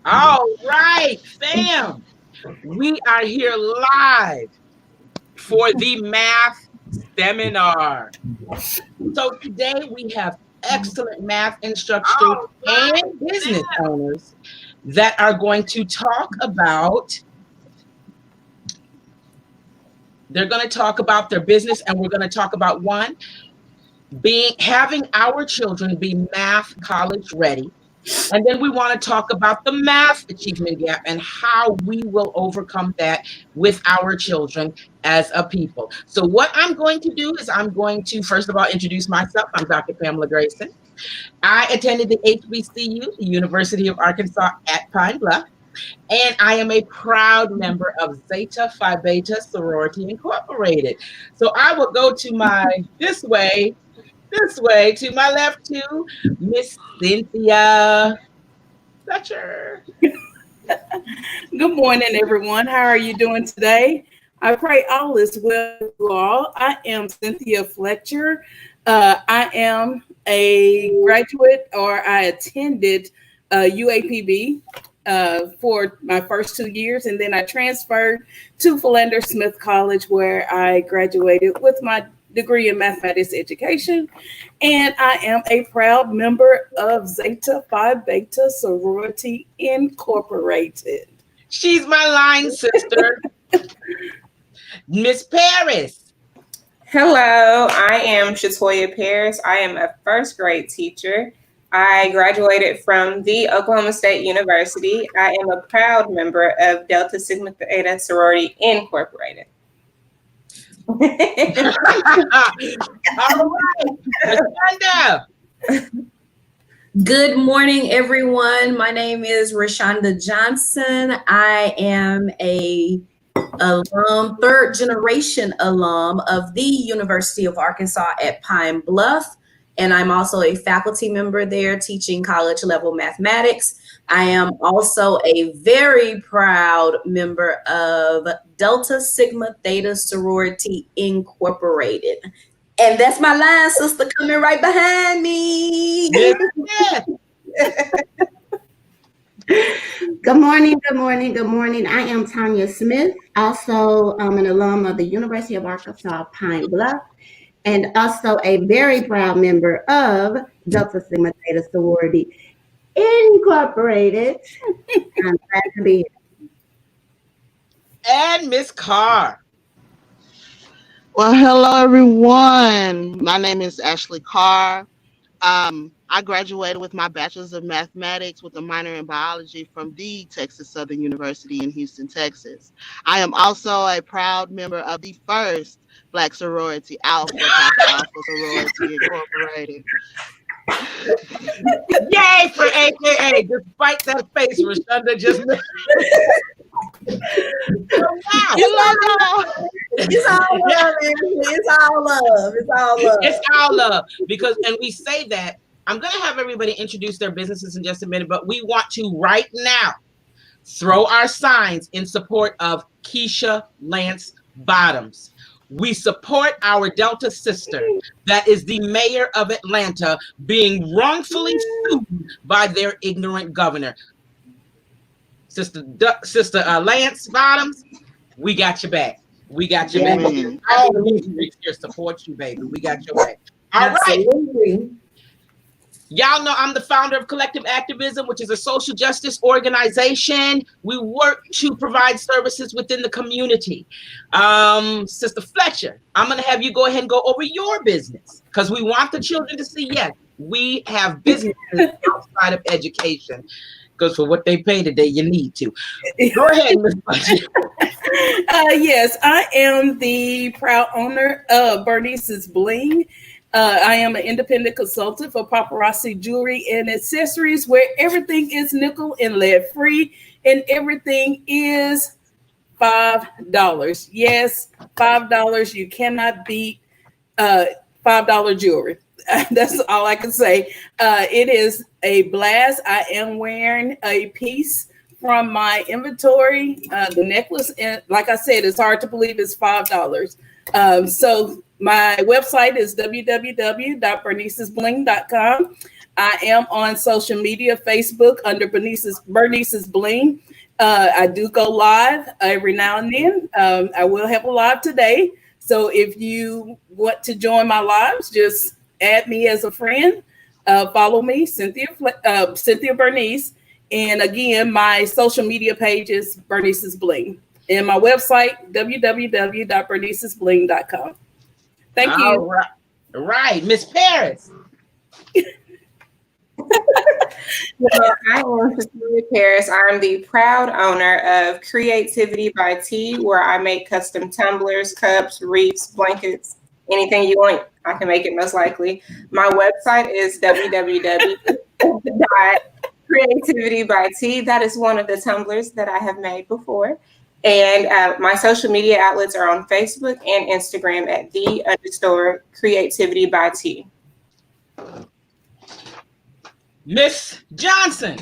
All right, fam. We are here live for the math seminar. So today we have excellent math instructors and business owners that are going to talk about their business, and we're going to talk about having our children be math college ready. And then we want to talk about the math achievement gap and how we will overcome that with our children as a people. So what I'm going to do is I'm going to, first of all, introduce myself. I'm Dr. Pamela Grayson. I attended the HBCU, the University of Arkansas at Pine Bluff, and I am a proud member of Zeta Phi Beta Sorority Incorporated. So I will go to this way, to my left to Miss Cynthia Fletcher. Good morning, everyone. How are you doing today? I pray all is well with you all. I am Cynthia Fletcher. I am a graduate, or I attended UAPB for my first 2 years, and then I transferred to Philander Smith College, where I graduated with my degree in mathematics education, and I am a proud member of Zeta Phi Beta Sorority Incorporated. She's my line sister, Miss Paris. Hello, I am Shatoya Paris. I am a first grade teacher. I graduated from the Oklahoma State University. I am a proud member of Delta Sigma Theta Sorority Incorporated. All right, Reshonda. Good morning, everyone. My name is Reshonda Johnson. I am a third generation alum of the University of Arkansas at Pine Bluff, and I'm also a faculty member there teaching college level mathematics. I am also a very proud member of Delta Sigma Theta Sorority Incorporated. And that's my line sister coming right behind me. Good morning. I am Tanya Smith, also an alum of the University of Arkansas Pine Bluff, and also a very proud member of Delta Sigma Theta Sorority Incorporated. I'm glad to be here. And Miss Carr. Well, hello, everyone. My name is Ashley Carr. I graduated with my Bachelor's of Mathematics with a minor in biology from the Texas Southern University in Houston, Texas. I am also a proud member of the first Black sorority, Alpha Sorority Incorporated. Yay for AKA, despite that face Reshonda just made. It's all love, it's all love. It's all love. Because, and we say that, I'm going to have everybody introduce their businesses in just a minute, but we want to right now throw our signs in support of Keisha Lance Bottoms. We support our Delta sister that is the mayor of Atlanta being wrongfully sued by their ignorant governor. Sister Lance Bottoms, we got your back. We got your back. All the districts here support you, baby. We got your back. All right. Y'all know I'm the founder of Collective Activism, which is a social justice organization. We work to provide services within the community. Sister Fletcher, I'm going to have you go ahead and go over your business because we want the children to see, yes, we have businesses outside of education. Because for what they pay today, you need to. Go ahead, Ms. Fletcher. Yes, I am the proud owner of Bernice's Bling. I am an independent consultant for paparazzi jewelry and accessories, where everything is nickel and lead free, and everything is $5. Yes, $5. You cannot beat $5 jewelry. That's all I can say. It is a blast. I am wearing a piece from my inventory, the necklace, and like I said, it's hard to believe it's $5. So my website is www.bernicesbling.com. I am on social media, Facebook under Bernice's Bling. I do go live every now and then. I will have a live today. So if you want to join my lives, just add me as a friend. Follow me, Cynthia Bernice. And again, my social media page is Bernice's Bling. And my website, www.bernicesbling.com. Thank you. All right. Miss Paris. Well, I am Cecilia Paris. I'm the proud owner of Creativity by Tea, where I make custom tumblers, cups, wreaths, blankets, anything you want. I can make it most likely. My website is www.creativitybytea. That is one of the tumblers that I have made before. And my social media outlets are on Facebook and Instagram at _creativity by tea. Miss Johnson.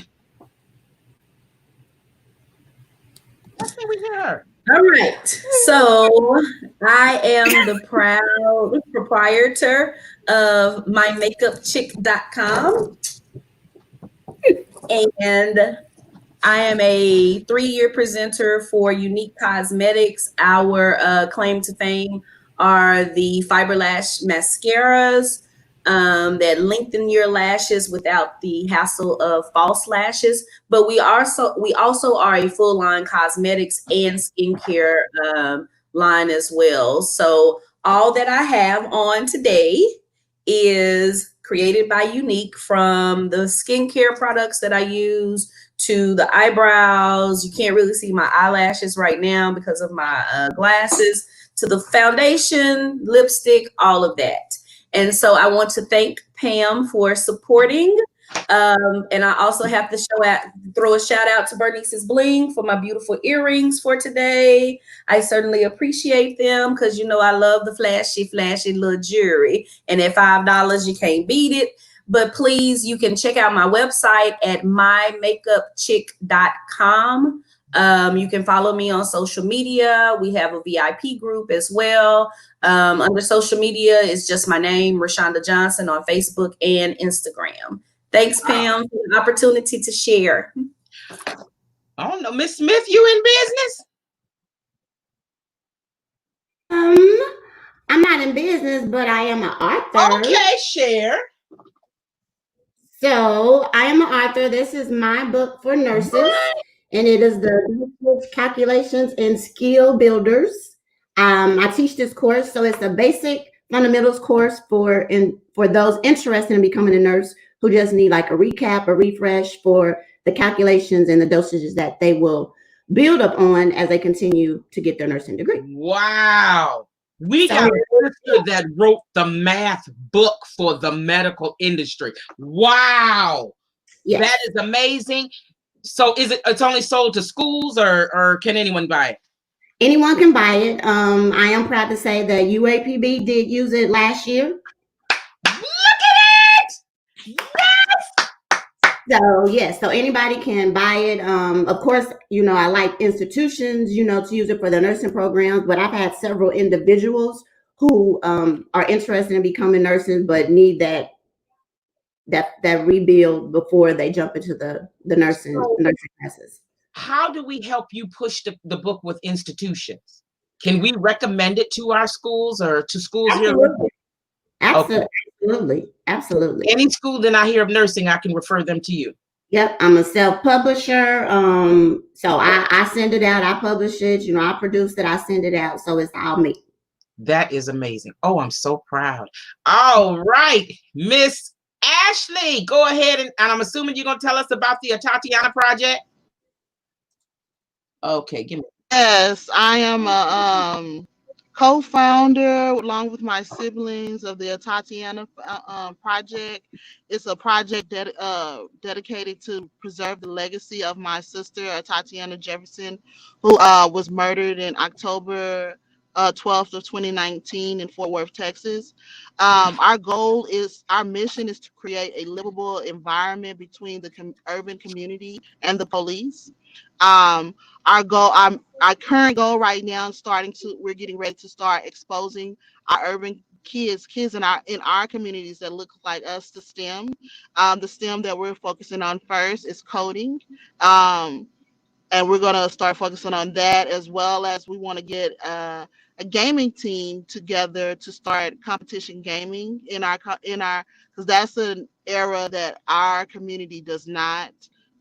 Let's see, we hear her. All right. So I am the proud proprietor of mymakeupchick.com. And I am a 3-year presenter for Unique Cosmetics. Our claim to fame are the Fiber Lash mascaras that lengthen your lashes without the hassle of false lashes. But we also are a full line cosmetics and skincare line as well. So all that I have on today is created by Unique, from the skincare products that I use to the eyebrows. You can't really see my eyelashes right now because of my glasses, to the foundation, lipstick, all of that. And so I want to thank Pam for supporting. And I also have to throw a shout out to Bernice's Bling for my beautiful earrings for today. I certainly appreciate them because, you know, I love the flashy little jewelry. And at $5, you can't beat it. But please, you can check out my website at mymakeupchick.com. You can follow me on social media. We have a VIP group as well. Under social media is just my name, Reshonda Johnson, on Facebook and Instagram. Thanks, Pam, for the opportunity to share. Oh no, Miss Smith, you in business? I'm not in business, but I am an author. Okay, share. So I am an author. This is my book for nurses, and it is the Calculations and Skill Builders. I teach this course, so it's a basic fundamentals course for those interested in becoming a nurse who just need like a recap, a refresh for the calculations and the dosages that they will build up on as they continue to get their nursing degree. Wow. We got a sister that wrote the math book for the medical industry. Wow. Yes. That is amazing. So it's only sold to schools or can anyone buy it? Anyone can buy it. I am proud to say that UAPB did use it last year. Look at it! Yes! So yes, so anybody can buy it. Of course, you know, I like institutions, you know, to use it for their nursing programs, but I've had several individuals who are interested in becoming nurses but need that rebuild before they jump into the nursing classes. How do we help you push the book with institutions? Can we recommend it to our schools or to schools here? Absolutely. Any school that I hear of nursing, I can refer them to you. Yep, I'm a self-publisher. So I send it out, I publish it, you know, I produce it, I send it out. So it's all me. That is amazing. Oh, I'm so proud. All right, Miss Ashley, go ahead and I'm assuming you're gonna tell us about the Tatiana Project. Okay, give me. Yes, I am a co-founder along with my siblings of the Tatiana Project. It's a project dedicated to preserve the legacy of my sister, Tatiana Jefferson, who was murdered in October 12th of 2019 in Fort Worth, Texas. Our mission is to create a livable environment between the urban community and the police. Our current goal right now we're getting ready to start exposing our urban kids in our communities that look like us to STEM. The STEM that we're focusing on first is coding. And we're going to start focusing on that, as well as we want to get a gaming team together to start competition gaming in our because that's an era that our community does not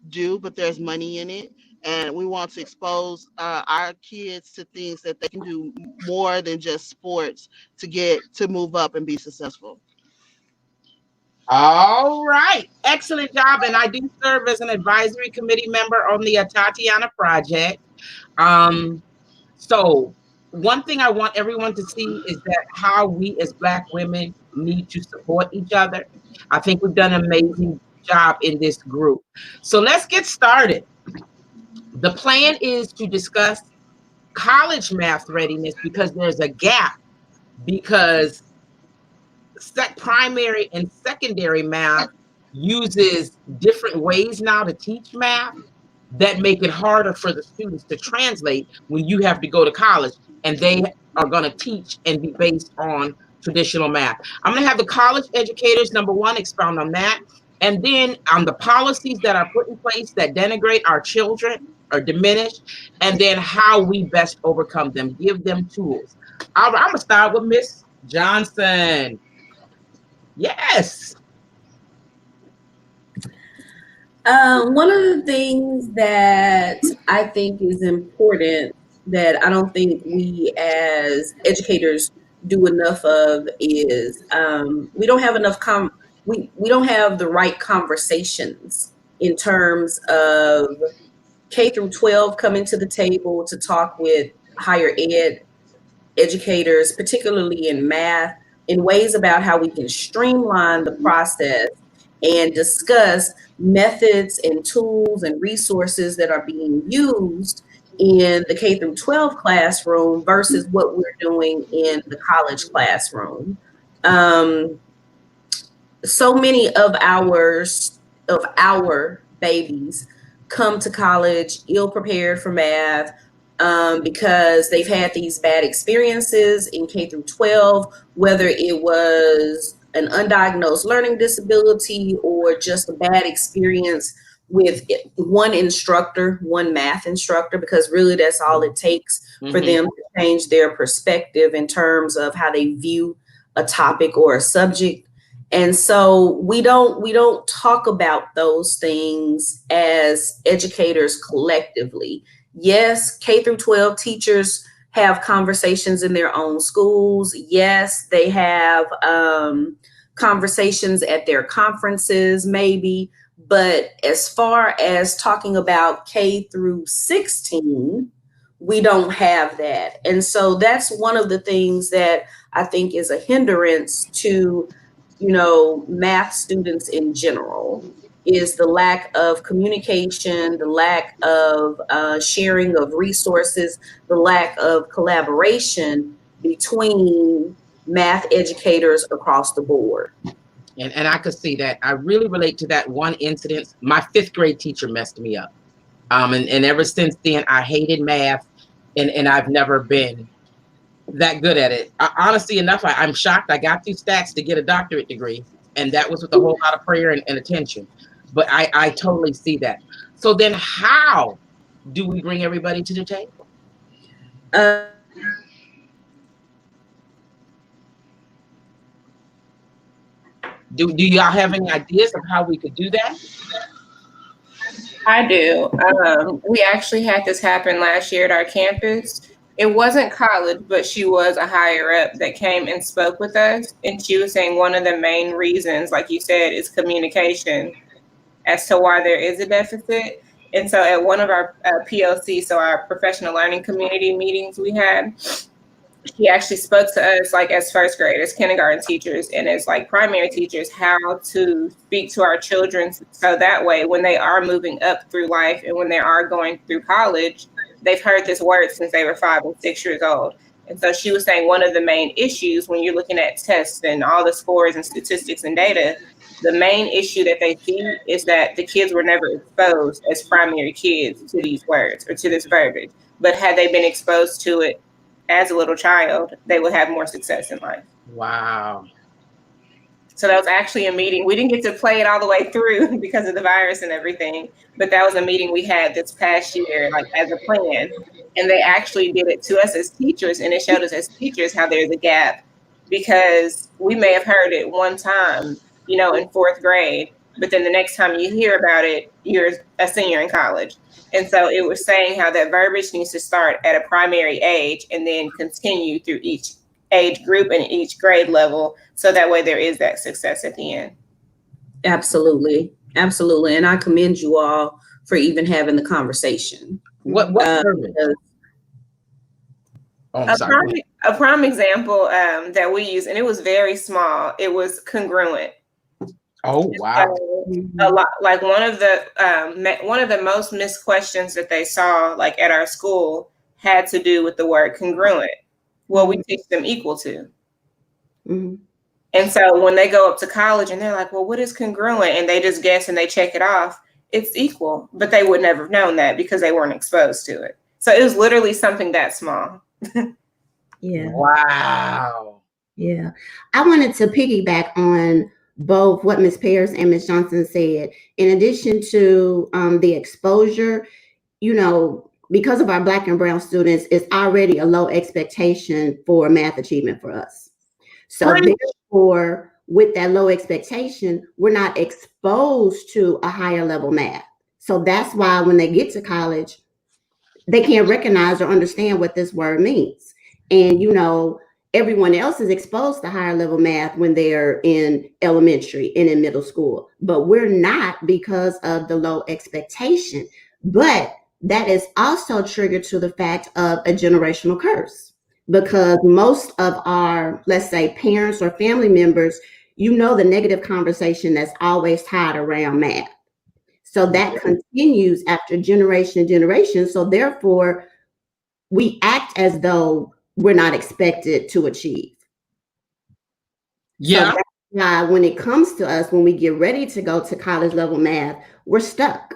do, but there's money in it, and we want to expose our kids to things that they can do more than just sports to move up and be successful. All right. Excellent job. And I do serve as an advisory committee member on the Tatiana Project. So one thing I want everyone to see is that how we as Black women need to support each other. I think we've done an amazing job in this group. So let's get started. The plan is to discuss college math readiness because there's a gap, because primary and secondary math uses different ways now to teach math that make it harder for the students to translate when you have to go to college and they are going to teach and be based on traditional math. I'm going to have the college educators, number one, expound on that. And then on the policies that are put in place that denigrate our children or diminish, and then how we best overcome them, give them tools. I'm going to start with Miss Johnson. Yes. One of the things that I think is important that I don't think we as educators do enough of is we don't have enough we don't have the right conversations in terms of K through 12 coming to the table to talk with higher ed educators, particularly in math, in ways about how we can streamline the process and discuss methods and tools and resources that are being used in the K through 12 classroom versus what we're doing in the college classroom. So many of our babies come to college ill prepared for math because they've had these bad experiences in K through 12, whether it was an undiagnosed learning disability or just a bad experience with one math instructor, because really that's all it takes for them to change their perspective in terms of how they view a topic or a subject. And so we don't talk about those things as educators collectively. Yes, K through 12 teachers have conversations in their own schools. Yes, they have conversations at their conferences, maybe. But as far as talking about K through 16, we don't have that. And so that's one of the things that I think is a hindrance to, math students in general, is the lack of communication, the lack of sharing of resources, the lack of collaboration between math educators across the board. And I could see that. I really relate to that one incident. My 5th grade teacher messed me up. And ever since then, I hated math, and I've never been that good at it. Honestly enough, I'm shocked I got through stats to get a doctorate degree, and that was with a whole lot of prayer and attention. But I totally see that. So then how do we bring everybody to the table? Do y'all have any ideas of how we could do that? I do. We actually had this happen last year at our campus. It wasn't college, but she was a higher up that came and spoke with us. And she was saying one of the main reasons, like you said, is communication as to why there is a deficit. And so at one of our PLC, so our professional learning community meetings we had, she actually spoke to us like as first graders, kindergarten teachers, and as like primary teachers, how to speak to our children. So that way, when they are moving up through life and when they are going through college, they've heard this word since they were 5 and 6 years old. And so she was saying one of the main issues when you're looking at tests and all the scores and statistics and data, the main issue that they see is that the kids were never exposed as primary kids to these words or to this verbiage. But had they been exposed to it as a little child, they would have more success in life. Wow. So that was actually a meeting. We didn't get to play it all the way through because of the virus and everything, but that was a meeting we had this past year, like as a plan. And they actually did it to us as teachers, and it showed us as teachers how there's a gap, because we may have heard it one time, you know, in 4th grade, but then the next time you hear about it, you're a senior in college. And so it was saying how that verbiage needs to start at a primary age and then continue through each age group and each grade level, so that way there is that success at the end. Absolutely. Absolutely. And I commend you all for even having the conversation. What verbiage? Oh, I'm sorry. A prime example that we use, and it was very small, it was congruent. Oh, wow. A lot, like one of the most missed questions that they saw, like at our school, had to do with the word congruent. Well, we teach them equal to. Mm-hmm. And so when they go up to college and they're like, well, what is congruent? And they just guess and they check it off. It's equal, but they would never have known that because they weren't exposed to it. So it was literally something that small. Yeah. Wow. Yeah. I wanted to piggyback on both what Ms. Pears and Ms. Johnson said. In addition to the exposure, you know, because of our Black and Brown students, it's already a low expectation for math achievement for us. So therefore, with that low expectation, we're not exposed to a higher level math. So that's why when they get to college, they can't recognize or understand what this word means. And, you know, everyone else is exposed to higher level math when they're in elementary and in middle school, but we're not because of the low expectation. But that is also triggered to the fact of a generational curse, because most of our, let's say, parents or family members, you know, the negative conversation that's always tied around math. So that continues after generation and generation. So therefore, we act as though we're not expected to achieve. Yeah. So that's why when it comes to us, when we get ready to go to college level math, we're stuck.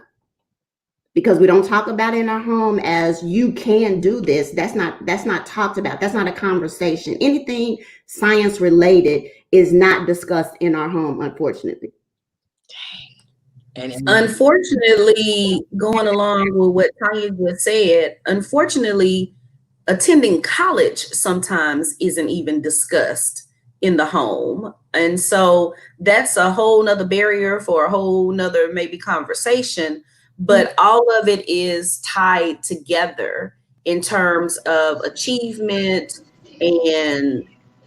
Because we don't talk about it in our home as you can do this. That's not talked about. That's not a conversation. Anything science related is not discussed in our home, unfortunately. And unfortunately, going along with what Tanya just said, unfortunately, attending college sometimes isn't even discussed in the home. And so that's a whole nother barrier for a whole nother maybe conversation. But all of it is tied together in terms of achievement and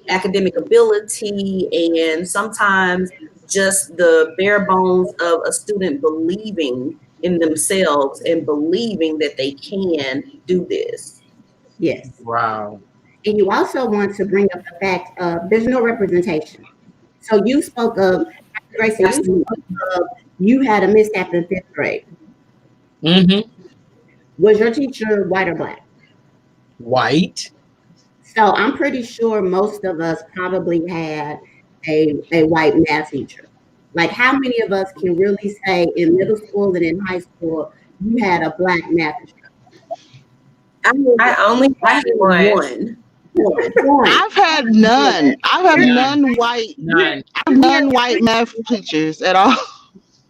academic ability, and sometimes just the bare bones of a student believing in themselves and believing that they can do this. Yes. Wow. And you also want to bring up the fact of there's no representation. So you spoke of, Gracie, you had a mishap in 5th grade. Mm-hmm. Was your teacher white or Black? White. So I'm pretty sure most of us probably had a white math teacher. Like, how many of us can really say in middle school and in high school you had a Black math teacher? I only had one. I've had none. I've had none white math teachers at all.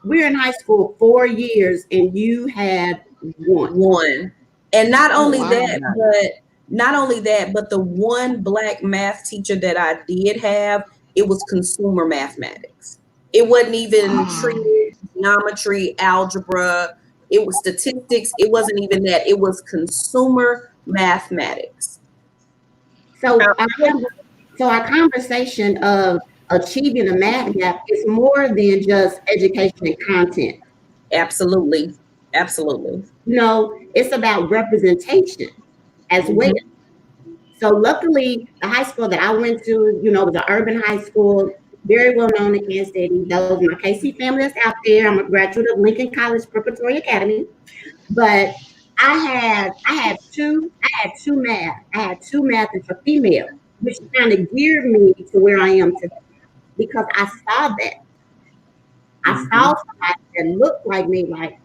We're in high school 4 years and you had one. And not only that, but the one Black math teacher that I did have, it was consumer mathematics. It wasn't even treated geometry, algebra. It was statistics. It wasn't even that. It was consumer mathematics. So our conversation of achieving a math gap is more than just education and content. Absolutely. Absolutely. You know, it's about representation as well. So luckily, the high school that I went to, you know, was an urban high school, very well known in Kansas City. Those my KC family that's out there. I'm a graduate of Lincoln College Preparatory Academy. But I had two math for female, which kind of geared me to where I am today, because I saw that. I saw somebody that looked like me, like,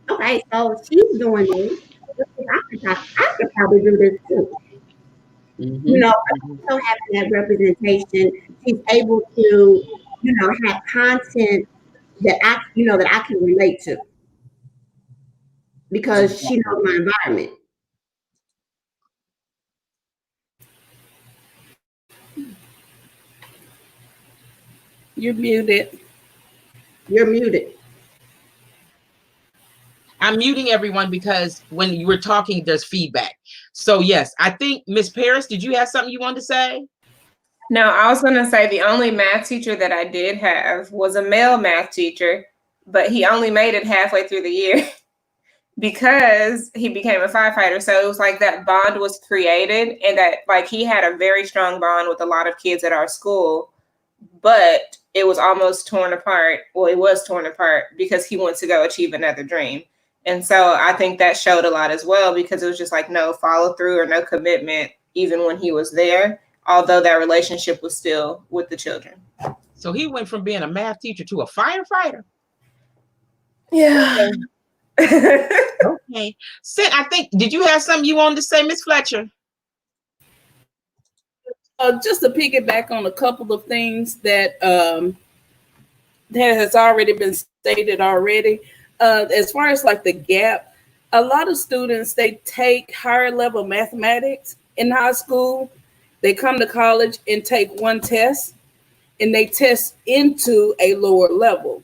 okay, so she's doing this. I could I could probably do this too. Mm-hmm. Also having that representation, she's able to, have content that I can relate to because she knows my environment. You're muted. You're muted. I'm muting everyone because when you were talking, there's feedback. So yes, I think Miss Paris, did you have something you wanted to say? No, I was going to say the only math teacher that I did have was a male math teacher, but he only made it halfway through the year because he became a firefighter. So it was like that bond was created, and that like he had a very strong bond with a lot of kids at our school, but it was almost torn apart. Well, it was torn apart because he went to go achieve another dream. And so I think that showed a lot as well, because it was just like no follow through or no commitment, even when he was there, although that relationship was still with the children. So he went from being a math teacher to a firefighter. Yeah. Okay. Sid, I think, did you have something you wanted to say, Miss Fletcher? Just to piggyback on a couple of things that has already been stated already. As far as like the gap, a lot of students, they take higher level mathematics in high school. They come to college and take one test, and they test into a lower level.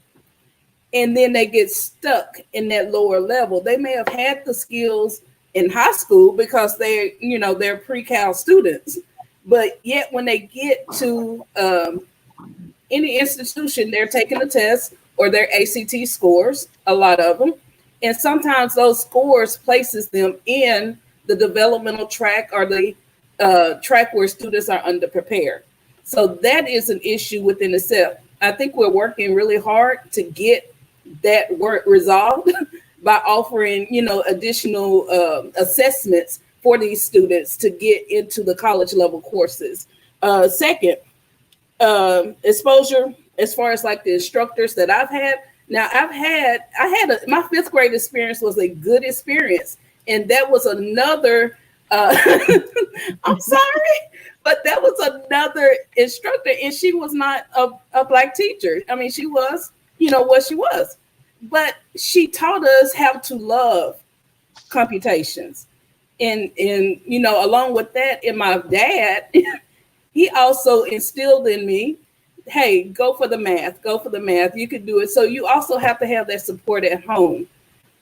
And then they get stuck in that lower level. They may have had the skills in high school because they're pre-cal students. But yet when they get to any institution, they're taking a test or their ACT scores, a lot of them. And sometimes those scores places them in the developmental track or the track where students are underprepared. So that is an issue within itself. I think we're working really hard to get that work resolved by offering, additional assessments for these students to get into the college level courses. Second, exposure as far as like the instructors that I've had. Now my fifth grade experience was a good experience, and that was another. I'm sorry, but that was another instructor, and she was not a Black teacher. I mean, she was, what she was, but she taught us how to love computations. And along with that, and my dad, he also instilled in me, hey, go for the math, you can do it. So you also have to have that support at home,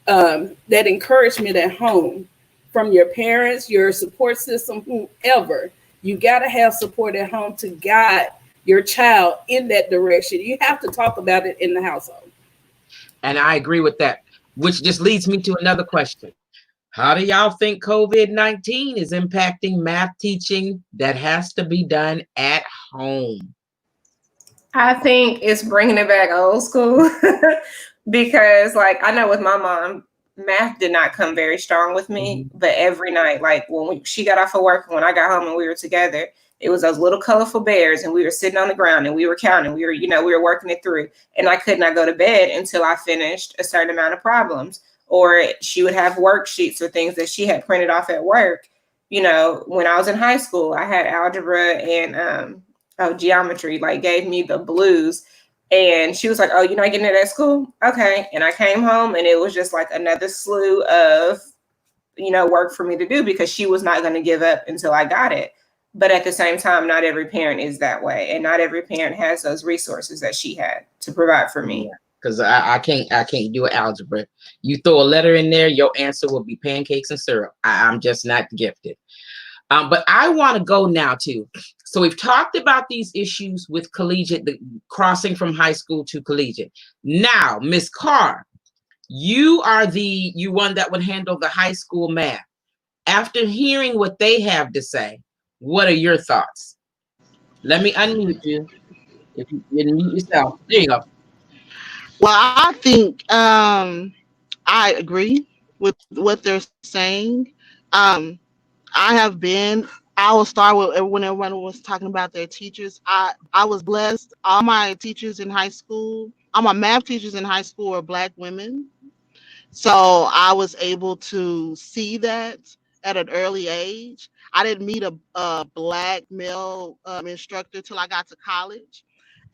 that encouragement at home from your parents, your support system, whoever. You got to have support at home to guide your child in that direction. You have to talk about it in the household. And I agree with that, which just leads me to another question. How do y'all think COVID-19 is impacting math teaching that has to be done at home? I think it's bringing it back old school because, like, I know with my mom, math did not come very strong with me, but every night, like when she got off of work and when I got home and we were together, it was those little colorful bears, and we were sitting on the ground and we were counting. We were working it through, and I could not go to bed until I finished a certain amount of problems. Or she would have worksheets or things that she had printed off at work. When I was in high school, I had algebra and geometry, like gave me the blues. And she was like, oh, you're not getting it at school? Okay. And I came home and it was just like another slew of, work for me to do because she was not going to give up until I got it. But at the same time, not every parent is that way. And not every parent has those resources that she had to provide for me. Because I can't do algebra. You throw a letter in there, your answer will be pancakes and syrup. I'm just not gifted. But I want to go now to, so we've talked about these issues with collegiate, the crossing from high school to collegiate. Now, Ms. Carr, you are you one that would handle the high school math. After hearing what they have to say, what are your thoughts? Let me unmute you. If you unmute yourself, there you go. Well, I think I agree with what they're saying. I will start with when everyone was talking about their teachers. I was blessed. All my teachers in high school, all my math teachers in high school were Black women. So I was able to see that at an early age. I didn't meet a black male instructor till I got to college.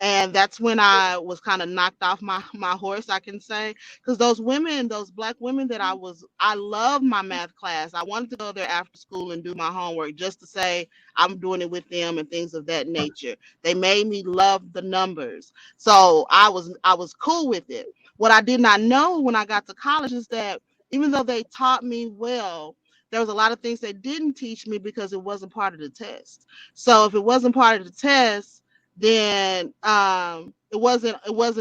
And that's when I was kind of knocked off my horse, I can say, because those women, those black women that I loved my math class. I wanted to go there after school and do my homework just to say I'm doing it with them and things of that nature. They made me love the numbers. So I was cool with it. What I did not know when I got to college is that even though they taught me well, there was a lot of things they didn't teach me because it wasn't part of the test. So if it wasn't part of the test, then it wasn't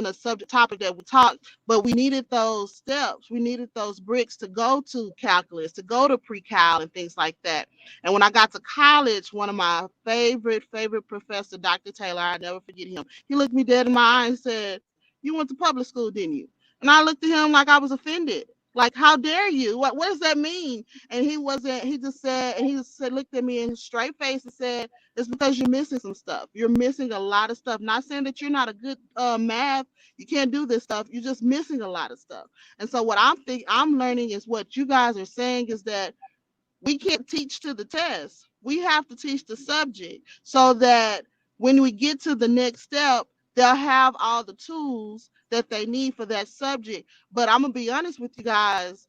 a subject topic that we taught, but we needed those steps. We needed those bricks to go to calculus, to go to pre-cal and things like that. And when I got to college, one of my favorite professor, Dr. Taylor, I'll never forget him. He looked me dead in my eye and said, "You went to public school, didn't you?" And I looked at him like I was offended. Like, how dare you? What does that mean? And he just looked at me in his straight face and said, "It's because you're missing some stuff. You're missing a lot of stuff. Not saying that you're not a good math. You can't do this stuff. You're just missing a lot of stuff." And so what I'm learning is what you guys are saying is that we can't teach to the test. We have to teach the subject so that when we get to the next step, they'll have all the tools that they need for that subject. But I'm gonna be honest with you guys.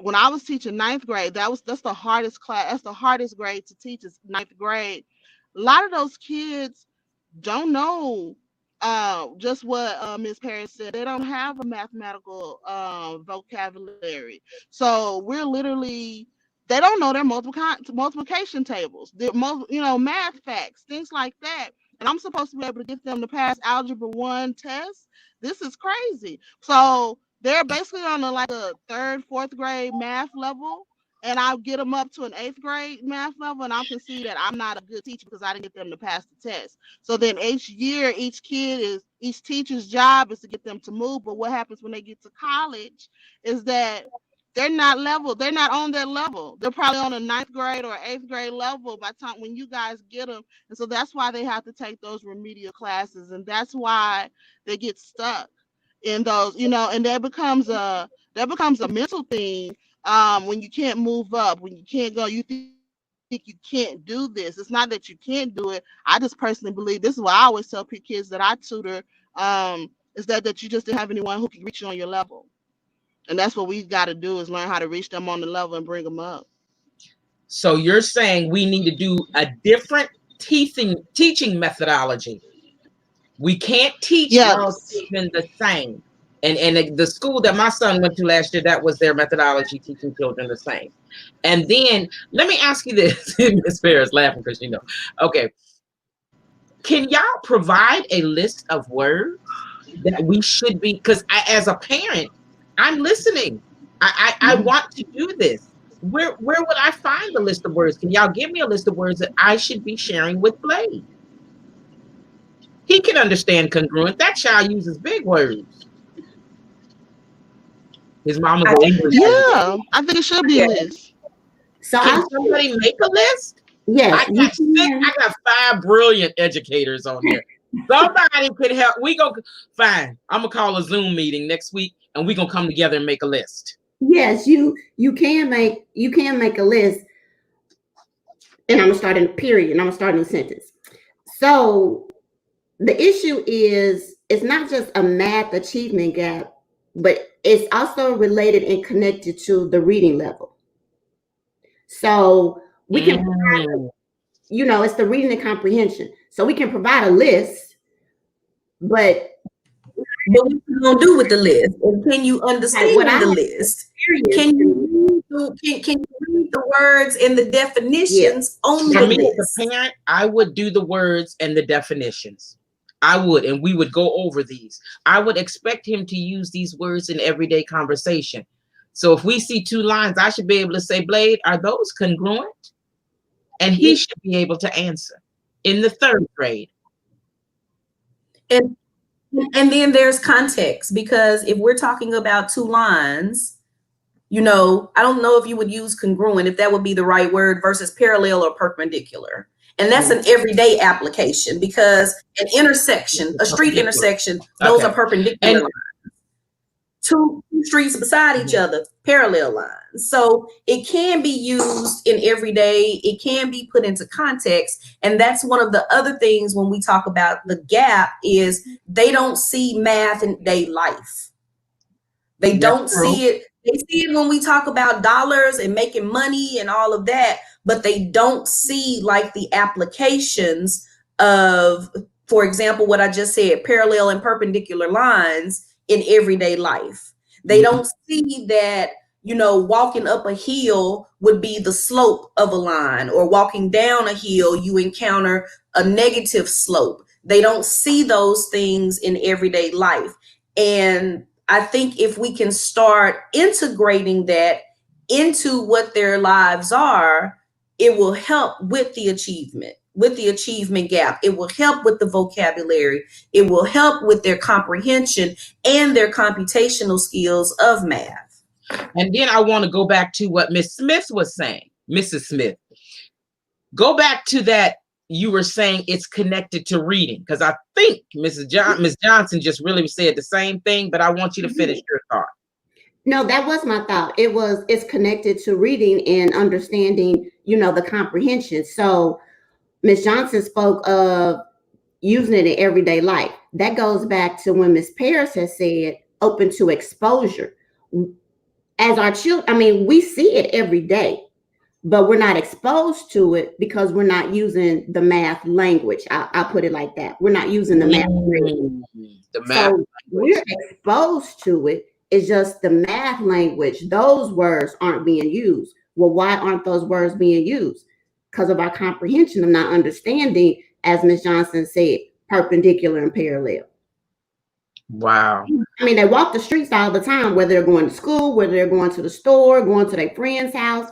When I was teaching ninth grade, that's the hardest class. That's the hardest grade to teach is ninth grade. A lot of those kids don't know just what Ms. Paris said. They don't have a mathematical vocabulary. So we're literally, they don't know their multiplication tables, their math facts, things like that. And I'm supposed to be able to get them to pass Algebra 1 test. This is crazy. So they're basically on a third, fourth grade math level. And I'll get them up to an 8th grade math level, and I can see that I'm not a good teacher because I didn't get them to pass the test. So then each year, each teacher's job is to get them to move. But what happens when they get to college is that they're not on their level. They're probably on a 9th grade or 8th grade level by the time when you guys get them. And so that's why they have to take those remedial classes, and that's why they get stuck in those, and that becomes a mental thing. When you can't move up, when you can't go, you think you can't do this. It's not that you can't do it. I just personally believe, this is what I always tell kids that I tutor, is that you just didn't have anyone who can reach you on your level. And that's what we've got to do, is learn how to reach them on the level and bring them up. So you're saying we need to do a different teaching methodology. We can't teach all children the same. And the school that my son went to last year, that was their methodology, teaching children the same. And then let me ask you this. Ms. Farrah's laughing because okay. Can y'all provide a list of words that we should be, because as a parent, I'm listening. I want to do this. Where would I find the list of words? Can y'all give me a list of words that I should be sharing with Blade? He can understand congruent. That child uses big words. His mama's English. Yeah, I think it should be a list. So can somebody make a list? Yes. I got 5 brilliant educators on here. Somebody could help. Fine. I'm gonna call a Zoom meeting next week, and we're gonna come together and make a list. Yes, you can make a list. And I'm gonna start in a period, and I'm gonna start in a sentence. So the issue is, it's not just a math achievement gap, but it's also related and connected to the reading level. So we can provide, it's the reading and comprehension. So we can provide a list, but what you gonna do with the list? And can you understand the list? Can you read the words and the definitions on the list? For me as a parent, I would do the words and the definitions. I would, and we would go over these. I would expect him to use these words in everyday conversation. So if we see 2 lines, I should be able to say, Blade, are those congruent? And he should be able to answer in the 3rd grade. And then there's context, because if we're talking about 2 lines, I don't know if you would use congruent, if that would be the right word, versus parallel or perpendicular. And that's an everyday application, because an intersection, a street intersection, those are perpendicular lines. two streets beside each other, parallel lines. So it can be used in everyday, it can be put into context. And that's one of the other things when we talk about the gap is they don't see math in day life. They don't see it. They see it when we talk about dollars and making money and all of that, but they don't see like the applications of, for example, what I just said, parallel and perpendicular lines in everyday life. They don't see that, you know, walking up a hill would be the slope of a line, or walking down a hill, you encounter a negative slope. They don't see those things in everyday life. And I think if we can start integrating that into what their lives are, it will help with the achievement gap. It will help with the vocabulary. It will help with their comprehension and their computational skills of math. And then I want to go back to what Miss Smith was saying, Mrs. Smith. Go back to that. You were saying it's connected to reading, because I think Miss Johnson just really said the same thing, but I want you to finish your thought. No, that was my thought. It's connected to reading and understanding, you know, the comprehension. So Ms. Johnson spoke of using it in everyday life. That goes back to when Ms. Paris has said open to exposure. As our children, I mean, we see it every day, but we're not exposed to it because we're not using the math language. I'll put it like that. We're not using the math language. So we're exposed to it. It's just the math language. Those words aren't being used. Well, why aren't those words being used? Because of our comprehension of not understanding, as Ms. Johnson said, perpendicular and parallel. Wow. I mean, they walk the streets all the time, whether they're going to school, whether they're going to the store, going to their friend's house.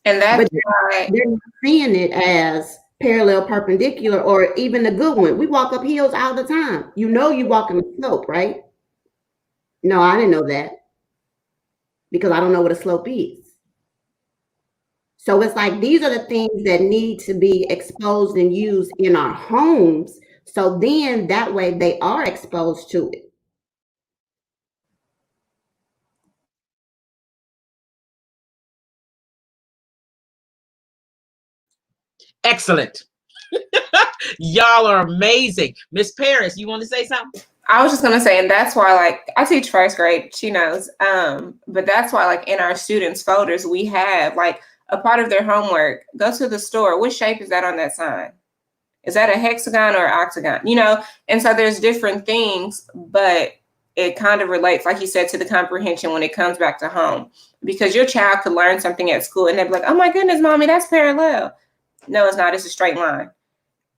And that's why they're not seeing it as parallel, perpendicular, or even the good one. We walk up hills all the time. You know, you walk in the slope, right? No, I didn't know that because I don't know what a slope is. So it's like these are the things that need to be exposed and used in our homes. So then that way they are exposed to it. Excellent. Y'all are amazing. Miss Paris, you want to say something? I was just gonna say, and that's why, like, I teach first grade, she knows. But that's why, like, in our students' folders, we have like a part of their homework. Go to the store. What shape is that on that sign? Is that a hexagon or an octagon? You know, and so there's different things, but it kind of relates, like you said, to the comprehension when it comes back to home. Because your child could learn something at school and they'd be like, oh my goodness, mommy, that's parallel. No, it's not. It's a straight line.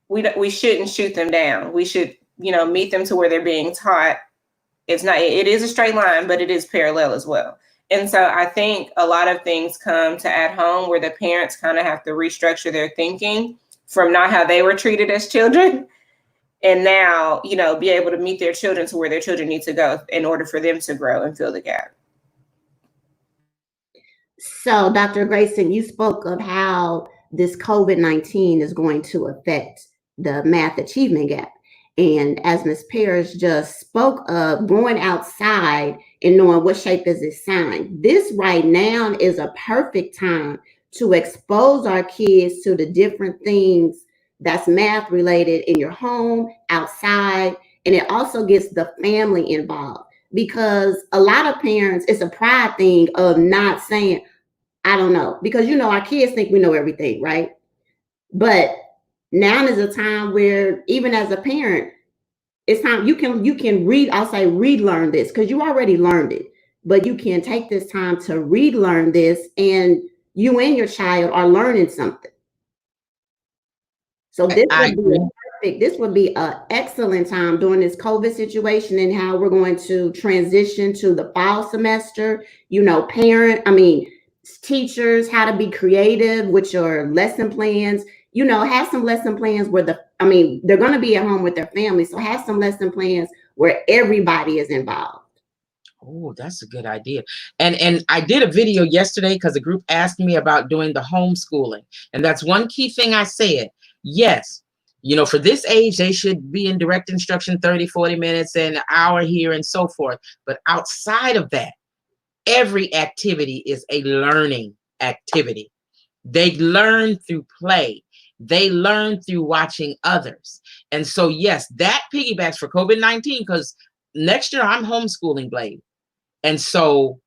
We shouldn't shoot them down. We should, you know, meet them to where they're being taught. It's not, it is a straight line, but it is parallel as well. And so I think a lot of things come to at home where the parents kind of have to restructure their thinking from not how they were treated as children, and now, you know, be able to meet their children to where their children need to go in order for them to grow and fill the gap. So, Dr. Grayson, you spoke of how this COVID-19 is going to affect the math achievement gap. And as Ms. Parrish just spoke of, going outside and knowing what shape is this sign. This right now is a perfect time to expose our kids to the different things that's math related in your home, outside, and it also gets the family involved, because a lot of parents, it's a pride thing of not saying, I don't know, because, you know, our kids think we know everything, right? But now is a time where even as a parent, it's time you can read, I'll say relearn this, because you already learned it, but you can take this time to relearn this, and you and your child are learning something. So this would be an excellent time during this COVID situation and how we're going to transition to the fall semester, you know, teachers, how to be creative with your lesson plans, you know, have some lesson plans where they're going to be at home with their family. So have some lesson plans where everybody is involved. Oh, that's a good idea. And I did a video yesterday because the group asked me about doing the homeschooling. And that's one key thing I said. Yes, You know, for this age, they should be in direct instruction 30, 40 minutes, an hour here and so forth. But outside of that, every activity is a learning activity. They learn through play. They learn through watching others. And so, yes, that piggybacks for COVID-19, because next year I'm homeschooling Blade. And so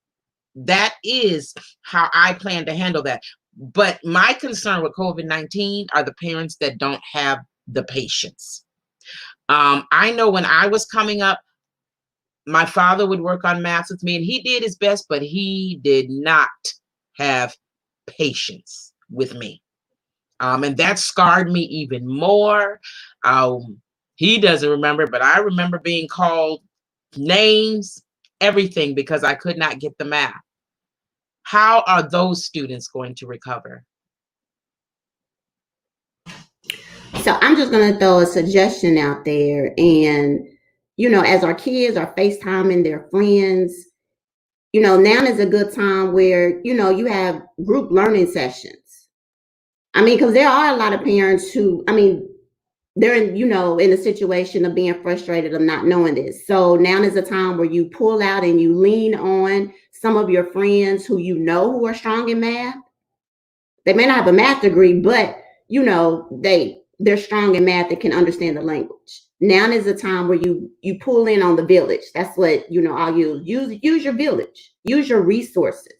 that is how I plan to handle that. But my concern with COVID-19 are the parents that don't have the patience. I know when I was coming up, my father would work on math with me, and he did his best, but he did not have patience with me. And that scarred me even more. He doesn't remember, but I remember being called names, everything, because I could not get the math. How are those students going to recover? So I'm just going to throw a suggestion out there. And, you know, as our kids are FaceTiming their friends, you know, now is a good time where, you know, you have group learning sessions. I mean, because there are a lot of parents who, I mean, they're in, you know, in a situation of being frustrated of not knowing this. So now is a time where you pull out and you lean on some of your friends who you know who are strong in math. They may not have a math degree, but you know, they're strong in math and can understand the language. Now is a time where you pull in on the village. That's what, you know, I'll use your village, use your resources.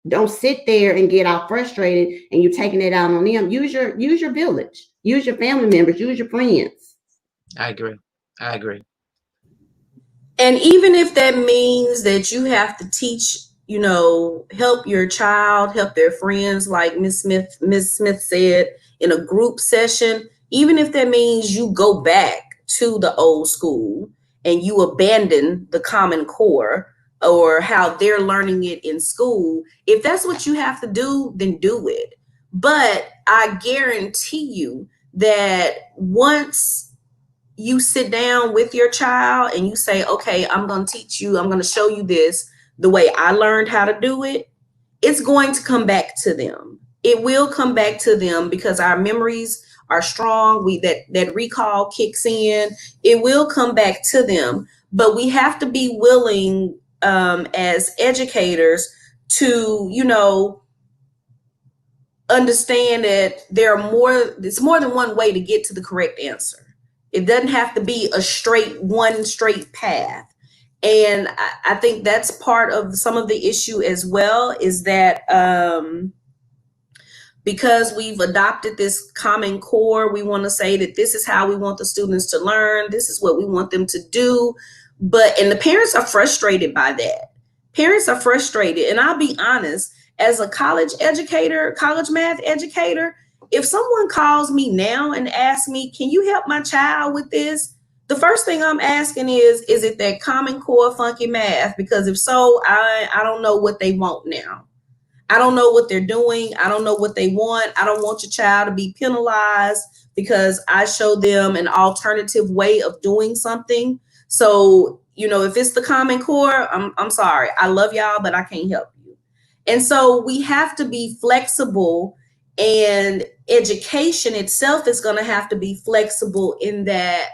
Don't sit there and get all frustrated and you're taking it out on them. Use your village, use your family members, use your friends. I agree. And even if that means that you have to teach, you know, help your child, help their friends, like Miss Smith said, in a group session, even if that means you go back to the old school and you abandon the Common Core or how they're learning it in school, if that's what you have to do, then do it. But I guarantee you that once you sit down with your child and you say, okay, I'm going to teach you, I'm going to show you this the way I learned how to do it, it's going to come back to them. It will come back to them because our memories are strong. That recall kicks in. It will come back to them, but we have to be willing as educators to, you know, understand that it's more than one way to get to the correct answer. It doesn't have to be one straight path. And I think that's part of some of the issue as well, is that because we've adopted this Common Core, we want to say that this is how we want the students to learn. This is what we want them to do. And the parents are frustrated by that. Parents are frustrated. And I'll be honest, as a college math educator, if someone calls me now and asks me, can you help my child with this? The first thing I'm asking is it that Common Core funky math? Because if so, I don't know what they want now. I don't know what they're doing. I don't know what they want. I don't want your child to be penalized because I show them an alternative way of doing something. So, you know, if it's the Common Core, I'm sorry. I love y'all, but I can't help you. And so we have to be flexible, and education itself is going to have to be flexible in that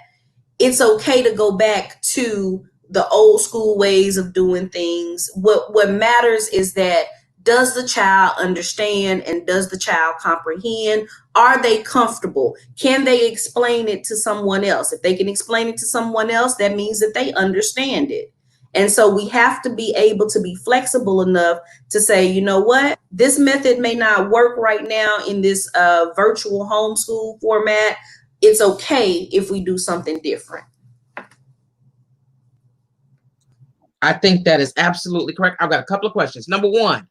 it's okay to go back to the old school ways of doing things. What matters is that, does the child understand and does the child comprehend? Are they comfortable? Can they explain it to someone else? If they can explain it to someone else, that means that they understand it. And so we have to be able to be flexible enough to say, you know what, this method may not work right now in this virtual homeschool format. It's okay if we do something different. I think that is absolutely correct. I've got a couple of questions. Number one,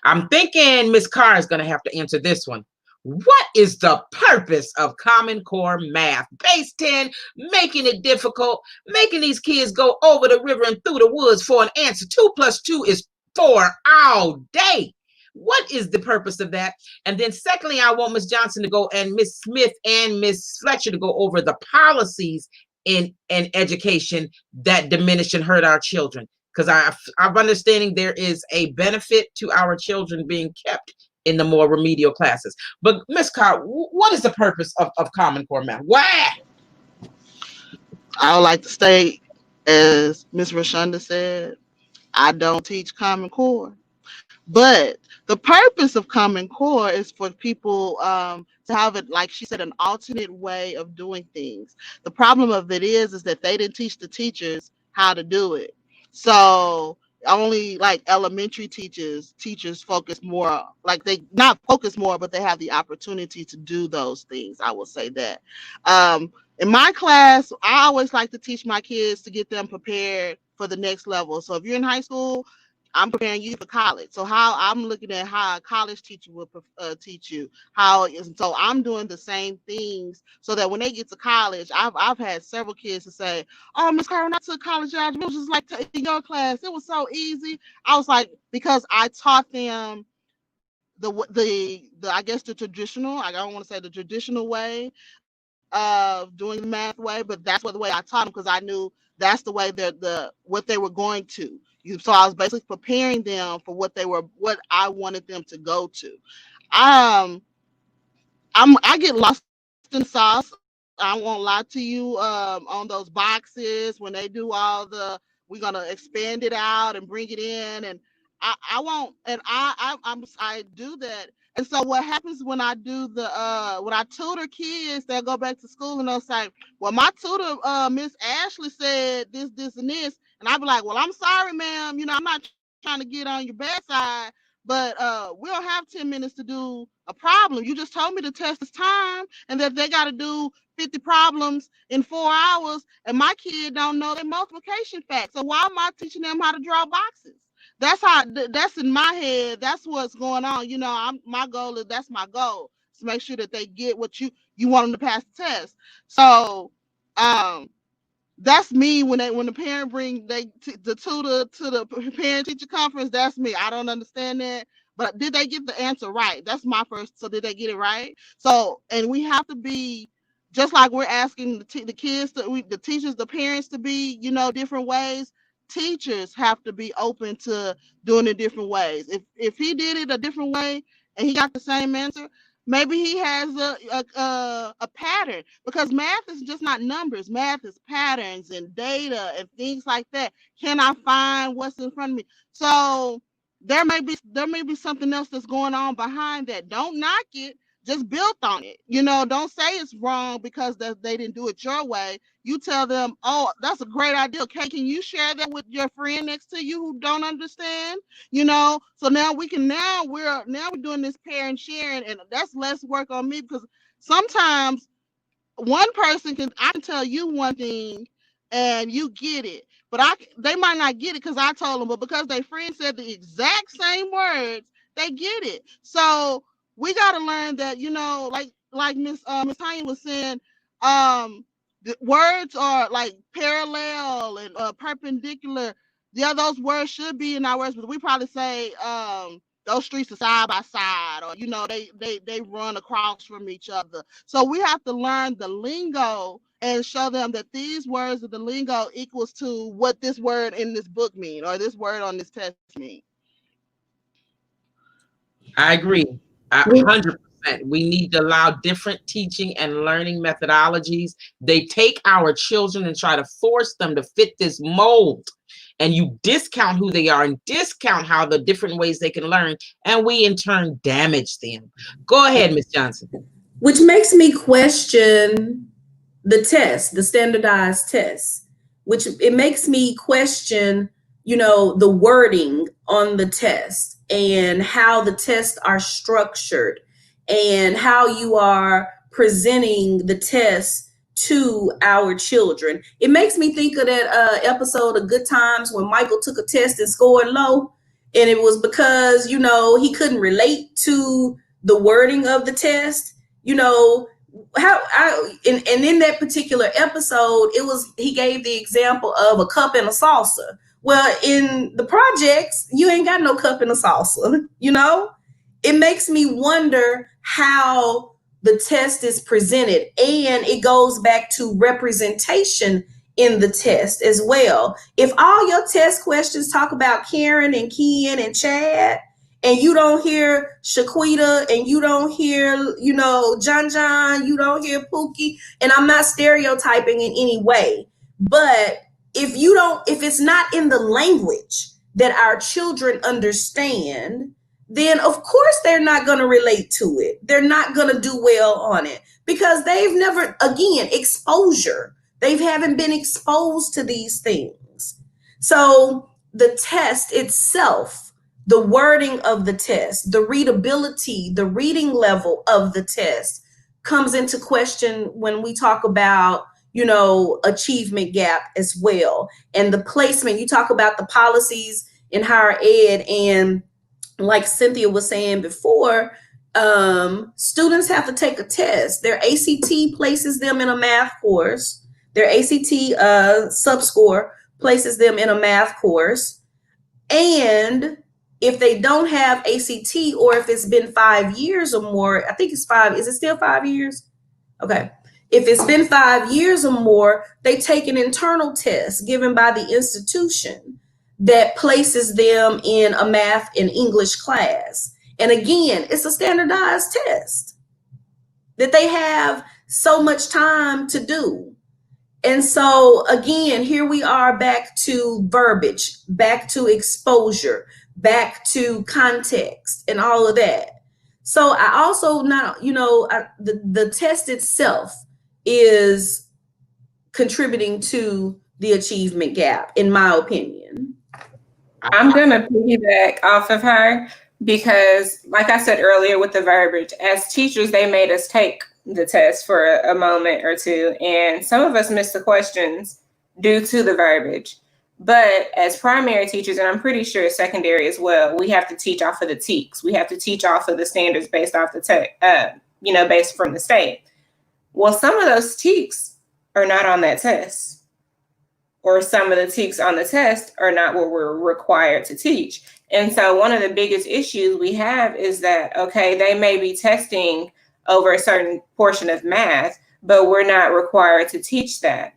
I'm thinking Ms. Carr is going to have to answer this one. What is the purpose of Common Core math? Base 10, making it difficult, making these kids go over the river and through the woods for an answer. 2 + 2 is 4 all day. What is the purpose of that? And then secondly, I want Ms. Johnson to go, and Ms. Smith and Ms. Fletcher to go over the policies in education that diminish and hurt our children. Because I'm understanding there is a benefit to our children being kept in the more remedial classes. But Ms. Carr, what is the purpose of Common Core math? Why? I would like to state, as Ms. Reshonda said, I don't teach Common Core. But the purpose of Common Core is for people to have it, like she said, an alternate way of doing things. The problem of it is that they didn't teach the teachers how to do it. So only like elementary teachers focus more, like they not focus more, but they have the opportunity to do those things. I will say that. In my class, I always like to teach my kids to get them prepared for the next level. So if you're in high school, I'm preparing you for college. So how I'm looking at how a college teacher will teach you how it is. So I'm doing the same things so that when they get to college, I've had several kids to say, "Oh, Miss Carr, when I took college algebra, it was just like in your class. It was so easy." I was like, because I taught them the I guess the traditional. I don't want to say the traditional way of doing the math way, but that's the way I taught them because I knew that's the way that what they were going to. So I was basically preparing them for what I wanted them to go to. I get lost in sauce. I won't lie to you on those boxes when they do all we're gonna expand it out and bring it in, and I won't, and I do that. And so what happens when I do when I tutor kids, they'll go back to school and they'll say, "Well, my tutor, Miss Ashley said this, and this," and I'll be like, "Well, I'm sorry, ma'am. I'm not trying to get on your bad side, but we don't have 10 minutes to do a problem. You just told me to test this time, and that they got to do 50 problems in 4 hours, and my kid don't know their multiplication facts. So why am I teaching them how to draw boxes?" That's in my head. That's what's going on. My goal is that's my goal, to make sure that they get what you want them to pass the test. So that's me. When the parent bring the tutor to the parent teacher conference, that's me. I don't understand that. But did they get the answer right? That's my first. So did they get it right? So, and we have to be, just like we're asking the kids, the teachers, the parents to be, different ways. Teachers have to be open to doing it different ways. If he did it a different way and he got the same answer, maybe he has a pattern, because math is just not numbers. Math is patterns and data and things like that. Can I find what's in front of me? So there may be something else that's going on behind that. Don't knock it. Just build on it. Don't say it's wrong because they didn't do it your way. You tell them, "Oh, that's a great idea. Okay, can you share that with your friend next to you who don't understand?" So now we're doing this parent sharing, and that's less work on me, because sometimes one person I can tell you one thing and you get it, but they might not get it because I told them, but because their friend said the exact same words, they get it. So we got to learn that, like Miss Tanya was saying, the words are like parallel and perpendicular. Yeah, those words should be in our words, but we probably say those streets are side by side, or they run across from each other. So we have to learn the lingo and show them that these words of the lingo equals to what this word in this book mean, or this word on this test mean. I agree. 100%. We need to allow different teaching and learning methodologies. They take our children and try to force them to fit this mold, and you discount who they are and discount how the different ways they can learn, and we in turn damage them. Go ahead, Ms. Johnson. Which makes me question the test, the standardized test, which it makes me question, the wording on the test and how the tests are structured and how you are presenting the test to our children. It makes me think of that episode of Good Times when Michael took a test and scored low, and it was because, he couldn't relate to the wording of the test. And in that particular episode, he gave the example of a cup and a saucer. Well, in the projects, you ain't got no cup and a saucer. It makes me wonder how the test is presented, and it goes back to representation in the test as well. If all your test questions talk about Karen and Ken and Chad, and you don't hear Shaquita, and you don't hear, John, you don't hear Pookie, and I'm not stereotyping in any way, but if it's not in the language that our children understand, then of course they're not going to relate to it. They're not going to do well on it because they've never, again, exposure. They haven't been exposed to these things. So the test itself, the wording of the test, the readability, the reading level of the test comes into question when we talk about, achievement gap as well. And the placement, you talk about the policies in higher ed, and like Cynthia was saying before, students have to take a test. Their ACT places them in a math course. Their ACT sub-score places them in a math course. And if they don't have ACT, or if it's been 5 years or more, I think it's 5. Is it still 5 years? Okay. If it's been 5 years or more, they take an internal test given by the institution that places them in a math and English class. And again, it's a standardized test that they have so much time to do. And so again, here we are back to verbiage, back to exposure, back to context and all of that. So I also the test itself is contributing to the achievement gap, in my opinion. I'm going to piggyback off of her because, like I said earlier with the verbiage, as teachers, they made us take the test for a moment or two, and some of us missed the questions due to the verbiage. But as primary teachers, and I'm pretty sure secondary as well, we have to teach off of the TEKS. We have to teach off of the standards based off the based from the state. Well, some of those TEKS are not on that test, or some of the TEKS on the test are not what we're required to teach. And so one of the biggest issues we have is that, okay, they may be testing over a certain portion of math, but we're not required to teach that.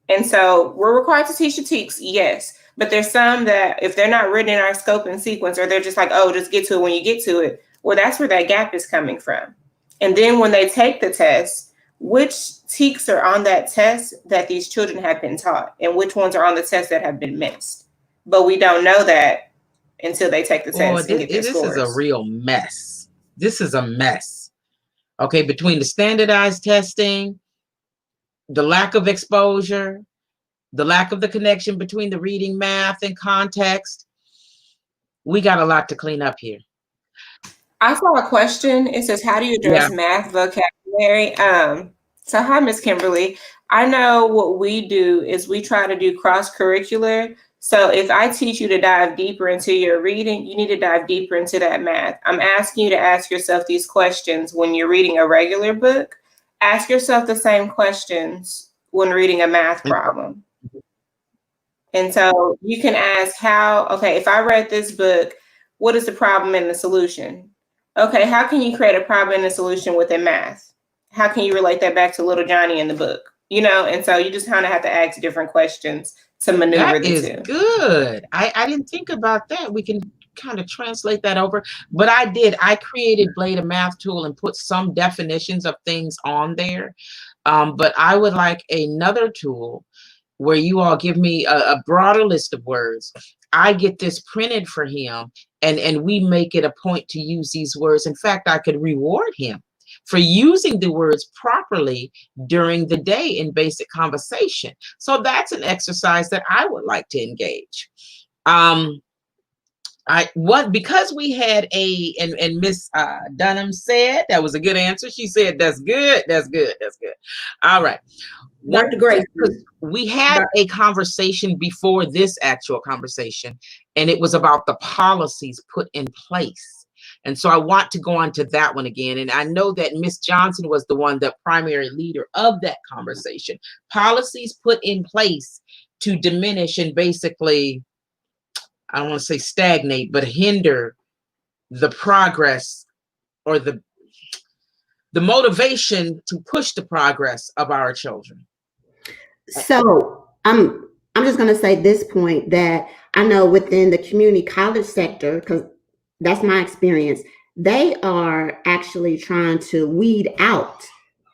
And so we're required to teach the TEKS, yes, but there's some that if they're not written in our scope and sequence, or they're just like, oh, just get to it when you get to it, well, that's where that gap is coming from. And then when they take the test, which TEKS are on that test that these children have been taught, and which ones are on the test that have been missed? But we don't know that until they take the test and get their scores. This is a real mess. This is a mess. Okay, between the standardized testing, the lack of exposure, the lack of the connection between the reading, math, and context, we got a lot to clean up here. I saw a question. It says, how do you address math vocabulary? So hi, Ms. Kimberly. I know what we do is we try to do cross-curricular. So if I teach you to dive deeper into your reading, you need to dive deeper into that math. I'm asking you to ask yourself these questions when you're reading a regular book. Ask yourself the same questions when reading a math problem. And so you can ask if I read this book, what is the problem and the solution? Okay, how can you create a problem and a solution within math? How can you relate that back to little Johnny in the book? And so you just kind of have to ask different questions to maneuver the two. That is good. I didn't think about that. We can kind of translate that over, but I did. I created Blade, a math tool, and put some definitions of things on there. But I would like another tool where you all give me a broader list of words. I get this printed for him, and we make it a point to use these words. In fact, I could reward him for using the words properly during the day in basic conversation. So that's an exercise that I would like to engage. Because we had and Miss Dunham said that was a good answer. She said that's good. All right. Dr. Grace, we had a conversation before this actual conversation, and it was about the policies put in place. And so I want to go on to that one again. And I know that Miss Johnson was the primary leader of that conversation. Policies put in place to diminish and basically, I don't want to say stagnate, but hinder the progress or the motivation to push the progress of our children. So I'm just going to say this point, that I know within the community college sector, because That's my experience. They are actually trying to weed out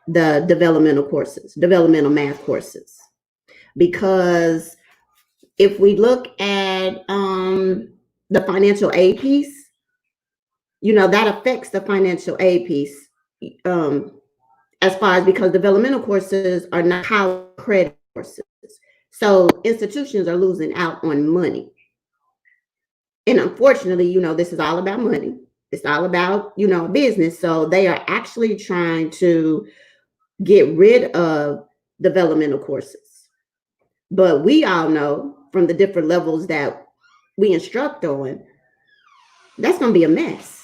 the developmental math courses, because if we look at the financial aid piece, that affects the financial aid piece, as far as, because developmental courses are not college credit courses. So institutions are losing out on money. And unfortunately, this is all about money. It's all about, business. So they are actually trying to get rid of developmental courses. But we all know from the different levels that we instruct on, that's going to be a mess.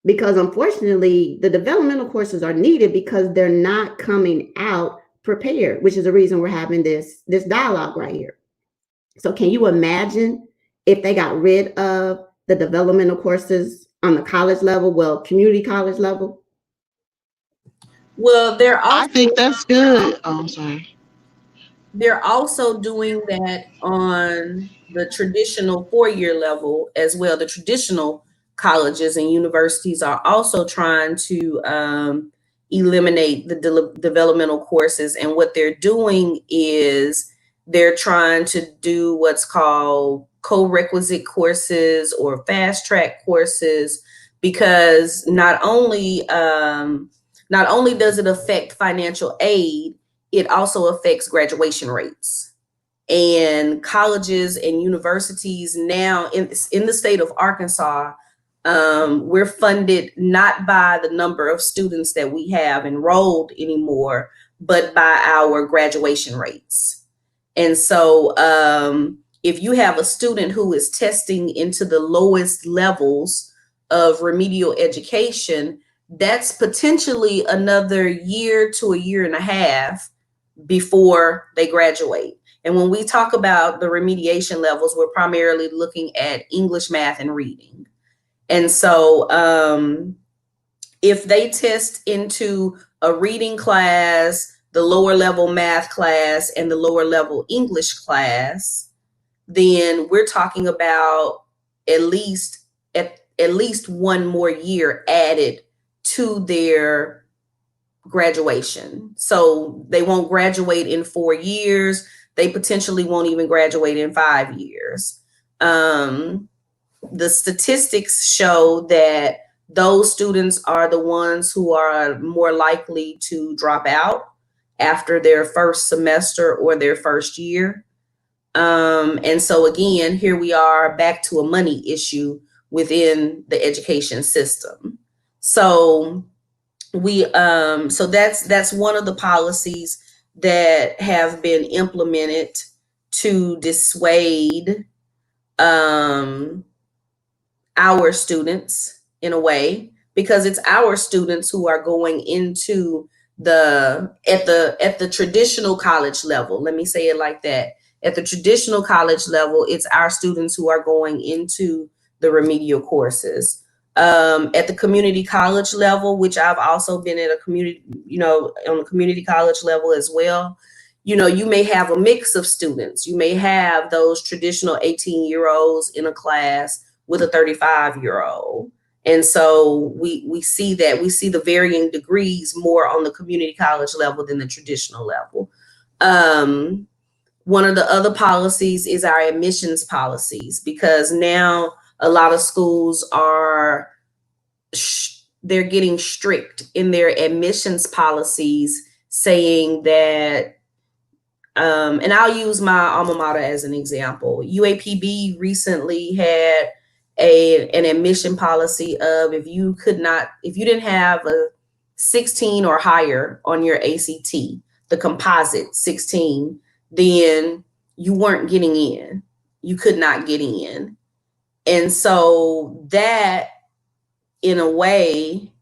Because unfortunately, the developmental courses are needed because they're not coming out prepared, which is the reason we're having this dialogue right here. So can you imagine if they got rid of the developmental courses on the college level, community college level? Well, I think that's good. Oh, I'm sorry. they're also doing that on the traditional four-year level as well. The traditional colleges and universities are also trying to eliminate the developmental courses. And what they're doing is they're trying to do what's called co-requisite courses or fast track courses, because not only does it affect financial aid, it also affects graduation rates. And colleges and universities now in the state of Arkansas, we're funded not by the number of students that we have enrolled anymore, but by our graduation rates. And so if you have a student who is testing into the lowest levels of remedial education, that's potentially another year to a year and a half before they graduate. And when we talk about the remediation levels, we're primarily looking at English, math, and reading. And so if they test into a reading class, the lower level math class, and the lower level English class, then we're talking about at least one more year added to their graduation. So they won't graduate in 4 years. They potentially won't even graduate in 5 years. The statistics show that those students are the ones who are more likely to drop out after their first semester or their first year. And so again, here we are back to a money issue within the education system. So that's one of the policies that have been implemented to dissuade our students in a way, because it's our students who are going into at the traditional college level. Let me say it like that. At the traditional college level, it's our students who are going into the remedial courses. At the community college level, which I've also been at a community, on a community college level as well, you may have a mix of students. You may have those traditional 18-year-olds in a class with a 35-year-old. And so we see that. We see the varying degrees more on the community college level than the traditional level. One of the other policies is our admissions policies, because now a lot of schools they're getting strict in their admissions policies, saying that, and I'll use my alma mater as an example. UAPB recently had an admission policy of if you didn't have a 16 or higher on your ACT, the composite 16, then you weren't getting in. You could not get in. And so that, in a way,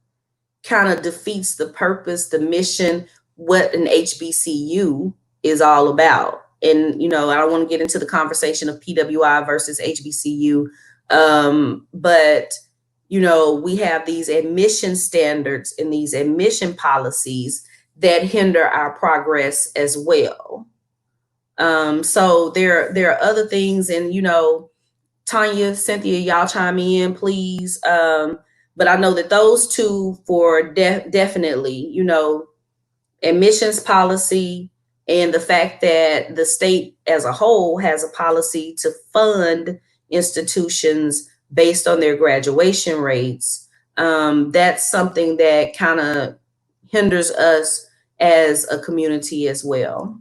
kind of defeats the purpose, the mission, what an HBCU is all about. And, I don't want to get into the conversation of PWI versus HBCU, but, we have these admission standards and these admission policies that hinder our progress as well. So there are other things, and, Tanya, Cynthia, y'all chime in, please. But I know that those two for definitely, you know, admissions policy and the fact that the state as a whole has a policy to fund institutions based on their graduation rates. That's something that kind of hinders us as a community as well.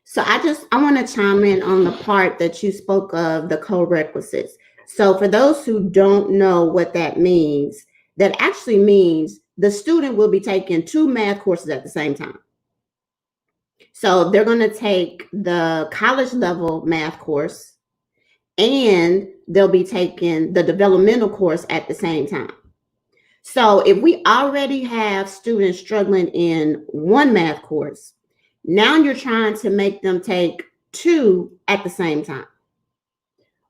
So I want to chime in on the part that you spoke of, the co-requisites. So for those who don't know what that means, that actually means the student will be taking 2 math courses at the same time. So they're going to take the college level math course and they'll be taking the developmental course at the same time. So if we already have students struggling in one math course, now you're trying to make them take 2 at the same time.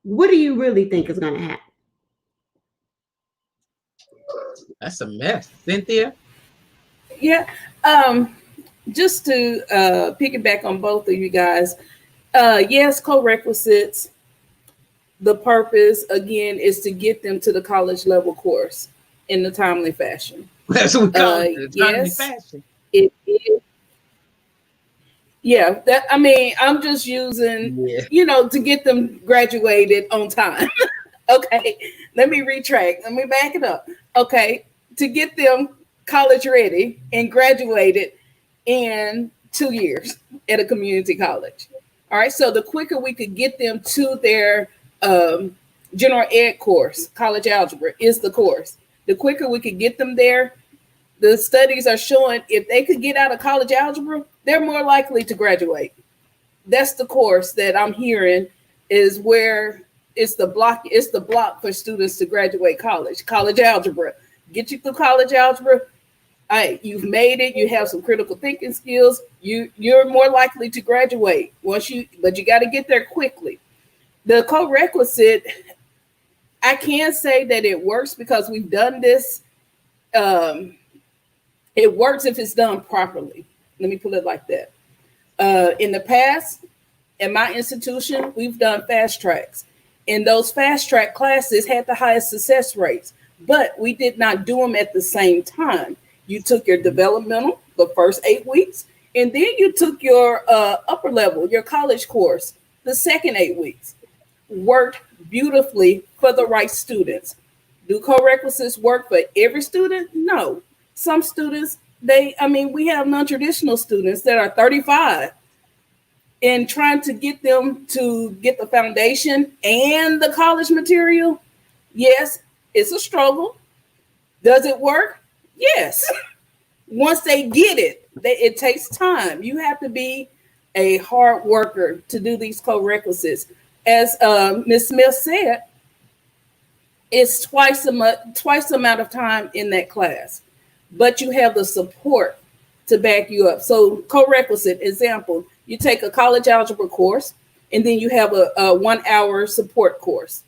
What do you really think is going to happen? That's a mess. Cynthia? Yeah. Just to piggyback on both of you guys, yes, co-requisites. The purpose, again, is to get them to the college level course in a timely fashion. That's what we call it. Yes, fashion. It is. Yeah, that, I mean, I'm just using, you know, to get them graduated on time. Okay, let me retract. Let me back it up. Okay, to get them college ready and graduated in 2 years at a community college. All right, so the quicker we could get them to their general ed course, college algebra is the course. The quicker we could get them there, the studies are showing if they could get out of college algebra, they're more likely to graduate. That's the course that I'm hearing is where it's the block for students to graduate college algebra. Get you through college algebra. You've made it. You have some critical thinking skills. You're more likely to graduate but you got to get there quickly. The co-requisite, I can say that it works because we've done this. It works if it's done properly. Let me put it like that. In the past, in my institution, we've done fast tracks. And those fast track classes had the highest success rates, but we did not do them at the same time. You took your developmental, the first 8 weeks, and then you took your upper level, your college course, the second 8 weeks. Worked beautifully for the right students. Do co-requisites work for every student? No. Some students, we have non-traditional students that are 35 and trying to get them to get the foundation and the college material. Yes, it's a struggle. Does it work? Yes. Once they get it, it takes time. You have to be a hard worker to do these co-requisites. As Ms. Smith said, it's twice the amount of time in that class, but you have the support to back you up. So co-requisite example, you take a college algebra course, and then you have a 1 hour support course.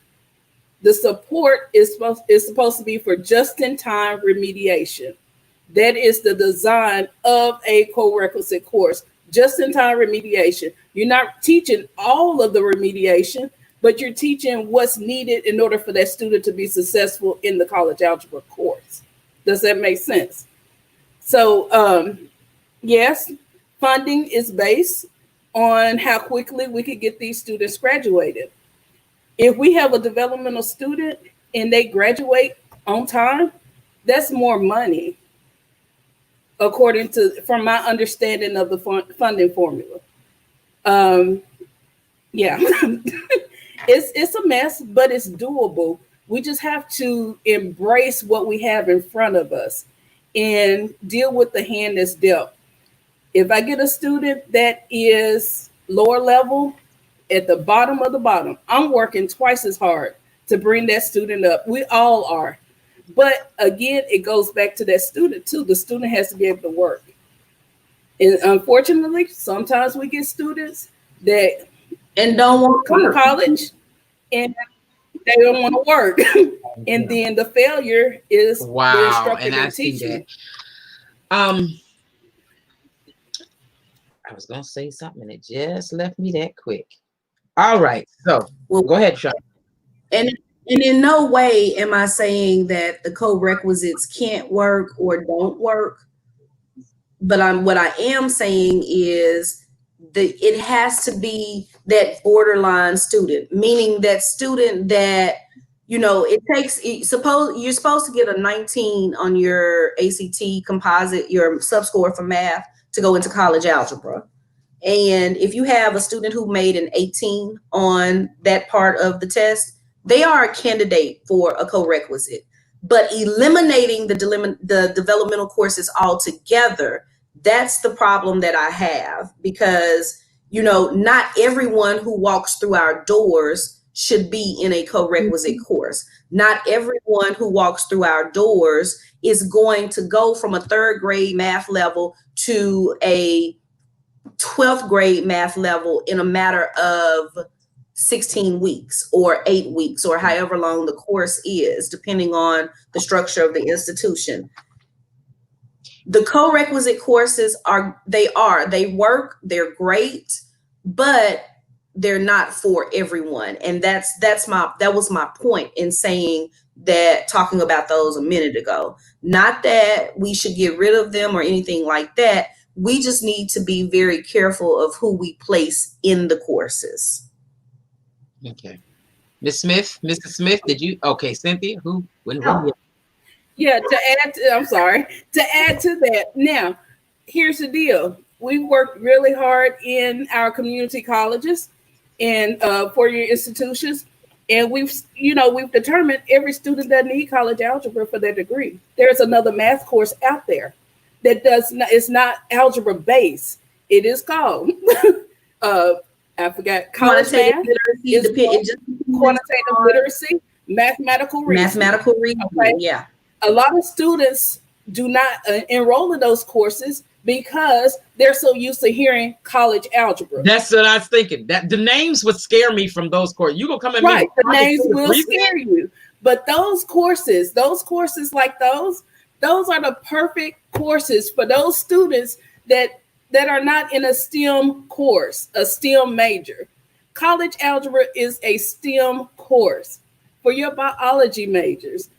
The support is supposed to be for just-in-time remediation. That is the design of a co-requisite course, just-in-time remediation. You're not teaching all of the remediation, but you're teaching what's needed in order for that student to be successful in the college algebra course. Does that make sense? So, yes, funding is based on how quickly we could get these students graduated. If we have a developmental student and they graduate on time, that's more money, from my understanding of the funding formula. Yeah, it's a mess, but it's doable. We just have to embrace what we have in front of us and deal with the hand that's dealt. If I get a student that is lower level, at the bottom of the bottom, I'm working twice as hard to bring that student up. We all are. But again, it goes back to that student too. The student has to be able to work. And unfortunately, sometimes we get students that don't want to come to college and they don't want to work. And then the failure is the instructor and I teaching. see that. I was gonna say something and it just left me that quick. All right. So Well, go ahead, Sean. and in no way am I saying that the co-requisites can't work or don't work. But what I am saying is that it has to be that borderline student, meaning that student that, you know, suppose you're supposed to get a 19 on your ACT composite, your subscore for math to go into college algebra. And if you have a student who made an 18 on that part of the test, they are a candidate for a co-requisite. But eliminating the developmental courses altogether, that's the problem that I have, because, you know, not everyone who walks through our doors should be in a co-requisite course. Not everyone who walks through our doors is going to go from a 3rd grade math level to a 12th grade math level in a matter of 16 weeks or 8 weeks or however long the course is, depending on the structure of the institution. The co-requisite courses they work, they're great, but they're not for everyone. And that was my point in saying that, talking about those a minute ago. Not that we should get rid of them or anything like that. We just need to be very careful of who we place in the courses. Okay. Ms. Smith, Mrs. Smith, did you? Okay, Cynthia, who? When? Yeah, to add to that, now, here's the deal. We worked really hard in our community colleges and 4-year institutions, and we've determined every student that need college algebra for their degree. There's another math course out there that it's not algebra based. It is called I forgot, college math, quantitative literacy, mathematical reasoning. Okay? Yeah. A lot of students do not enroll in those courses because they're so used to hearing college algebra. That's what I was thinking. That the names would scare me from those courses. You gonna come at me? Right, the names will scare you. But those courses like those are the perfect courses for those students that are not in a STEM course, a STEM major. College algebra is a STEM course for your biology majors.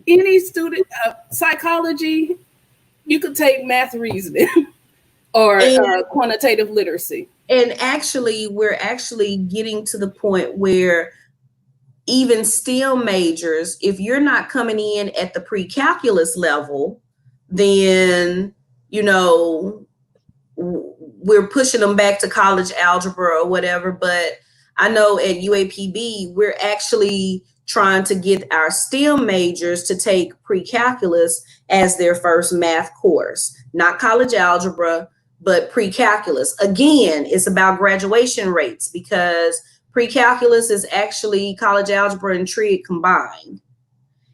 Any student, psychology, you could take math reasoning or quantitative literacy. And actually, we're actually getting to the point where even STEM majors, if you're not coming in at the pre-calculus level, then, you know, we're pushing them back to college algebra or whatever. But I know at UAPB, we're actually trying to get our STEM majors to take pre-calculus as their first math course, not college algebra, but pre-calculus. Again, it's about graduation rates, because pre-calculus is actually college algebra and trig combined.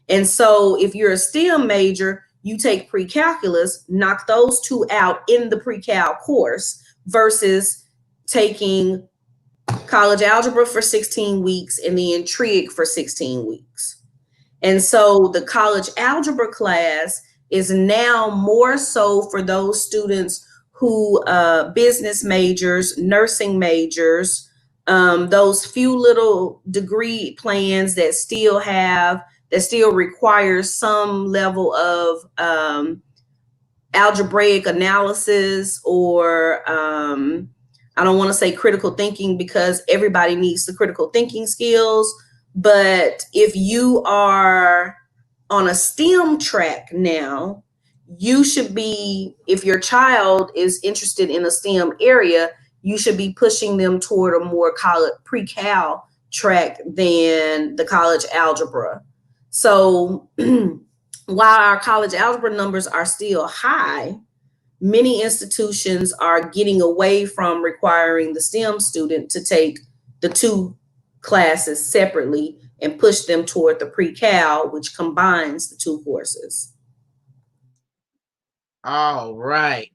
And so if you're a STEM major, you take pre-calculus, knock those two out in the pre-cal course versus taking college algebra for 16 weeks and then trig for 16 weeks. And so the college algebra class is now more so for those students who business majors, nursing majors, those few little degree plans that still require some level of algebraic analysis, or I don't want to say critical thinking, because everybody needs the critical thinking skills. But if you are on a STEM track now, you should be, if your child is interested in a STEM area, you should be pushing them toward a more pre-cal track than the college algebra. So while our college algebra numbers are still high, many institutions are getting away from requiring the STEM student to take the two classes separately and push them toward the pre-cal, which combines the two courses. All right.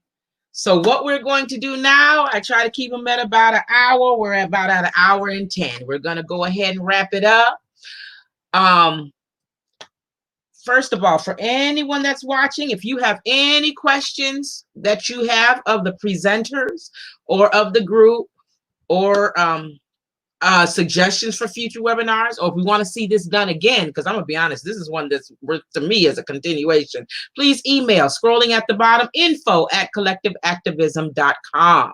So what we're going to do now, I try to keep them at about an hour. We're about at an hour and 10. We're going to go ahead and wrap it up. First of all, for anyone that's watching, if you have any questions that you have of the presenters or of the group, or suggestions for future webinars, or if we want to see this done again, because I'm gonna be honest, this is one that's to me as a continuation, please email scrolling at the bottom info@collectiveactivism.com.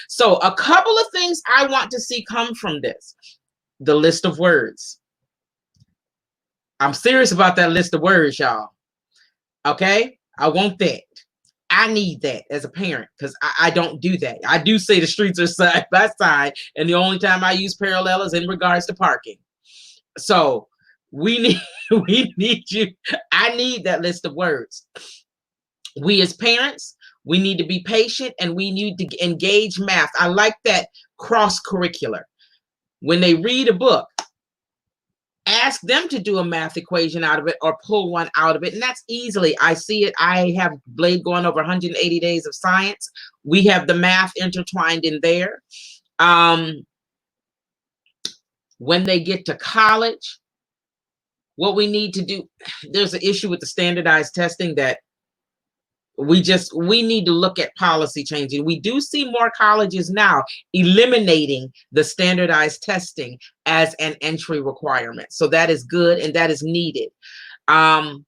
So a couple of things I want to see come from this. The list of words. I'm serious about that list of words, y'all. Okay? I want that. I need that as a parent, because I don't do that. I do say the streets are side by side, and the only time I use parallel is in regards to parking. So we need you. I need that list of words. We as parents, we need to be patient, and we need to engage math. I like that cross-curricular. When they read a book, ask them to do a math equation out of it or pull one out of it. And that's easily, I see it. I have Blade going over 180 days of science. We have the math intertwined in there. When they get to college, what we need to do, there's an issue with the standardized testing that we need to look at policy changing. We do see more colleges now eliminating the standardized testing as an entry requirement. So that is good and that is needed. I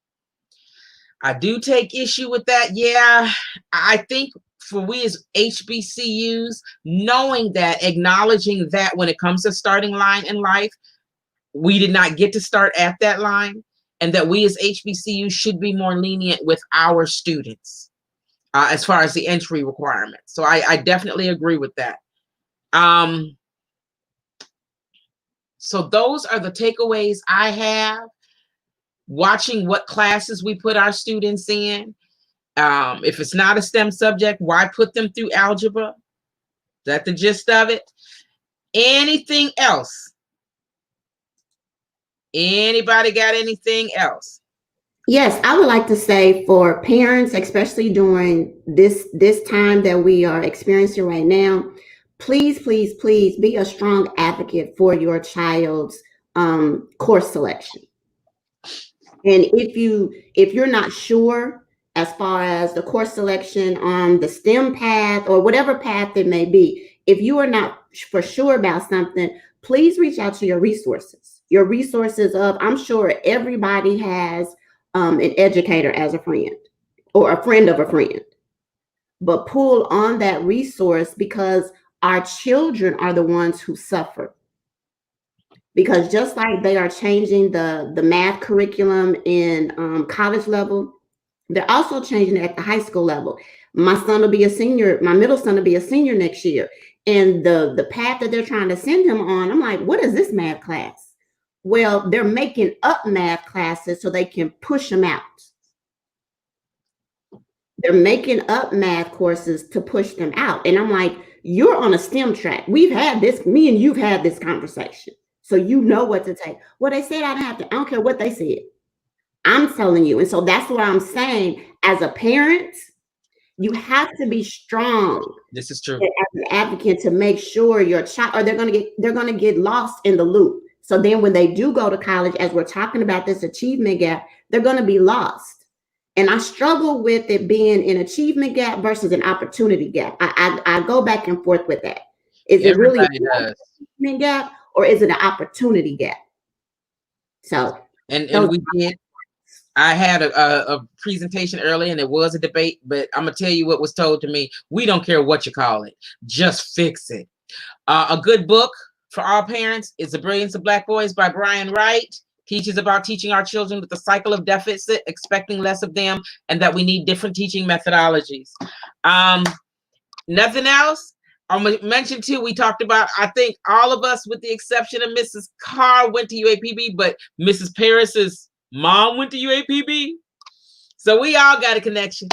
do take issue with that. Yeah, I think for we as HBCUs, knowing that, acknowledging that when it comes to starting line in life, we did not get to start at that line, and that we as HBCUs should be more lenient with our students as far as the entry requirements. So I definitely agree with that. So those are the takeaways I have. Watching what classes we put our students in. If it's not a STEM subject, why put them through algebra? Is that the gist of it? Anything else? Anybody got anything else? Yes, I would like to say for parents, especially during this time that we are experiencing right now, please, please, please be a strong advocate for your child's course selection. And if you're not sure as far as the course selection on the STEM path or whatever path it may be, if you are not for sure about something, please reach out to your resources. Your resources of, I'm sure everybody has an educator as a friend or a friend of a friend, but pull on that resource, because our children are the ones who suffer. Because just like they are changing the math curriculum in college level, they're also changing it at the high school level. My son will be a senior, my middle son will be a senior next year. And the path that they're trying to send him on, I'm like, what is this math class? Well, they're making up math classes so they can push them out. They're making up math courses to push them out. And I'm like, you're on a STEM track. We've had this, me and you've had this conversation. So you know what to take. Well, they said I don't care what they said. I'm telling you. And so that's what I'm saying. As a parent, you have to be strong. This is true. As an advocate to make sure your child, or they're gonna get lost in the loop. So then when they do go to college, as we're talking about this achievement gap, they're going to be lost. And I struggle with it being an achievement gap versus an opportunity gap. I go back and forth with that. Is it really an achievement gap or is it an opportunity gap? So, and we did. I had a presentation earlier and it was a debate, but I'm going to tell you what was told to me. We don't care what you call it. Just fix it. A good book for all parents is The Brilliance of Black Boys by Brian Wright. Teaches about teaching our children with the cycle of deficit, expecting less of them, and that we need different teaching methodologies. Nothing else? I'm going to mention too, we talked about, I think all of us with the exception of Mrs. Carr went to UAPB, but Mrs. Paris's mom went to UAPB. So we all got a connection.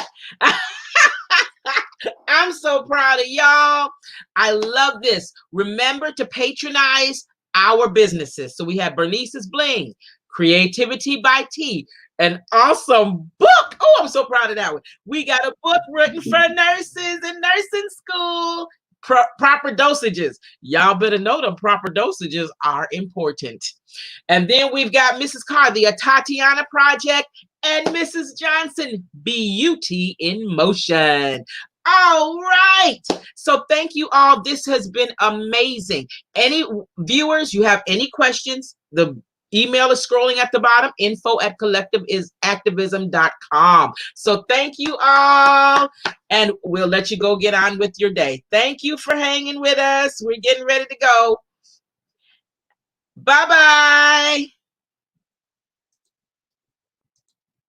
I'm so proud of y'all. I love this. Remember to patronize our businesses. So we have Bernice's Bling, Creativity by T, an awesome book. Oh, I'm so proud of that one. We got a book written for nurses in nursing school. Proper dosages. Y'all better know the proper dosages are important. And then we've got Mrs. Carr, the Tatiana Project, and Mrs. Johnson, Beauty in Motion. All right. So thank you all. This has been amazing. Any viewers, you have any questions? The email is scrolling at the bottom, info@collectiveisactivism.com. So thank you all, and we'll let you go get on with your day. Thank you for hanging with us. We're getting ready to go. Bye-bye.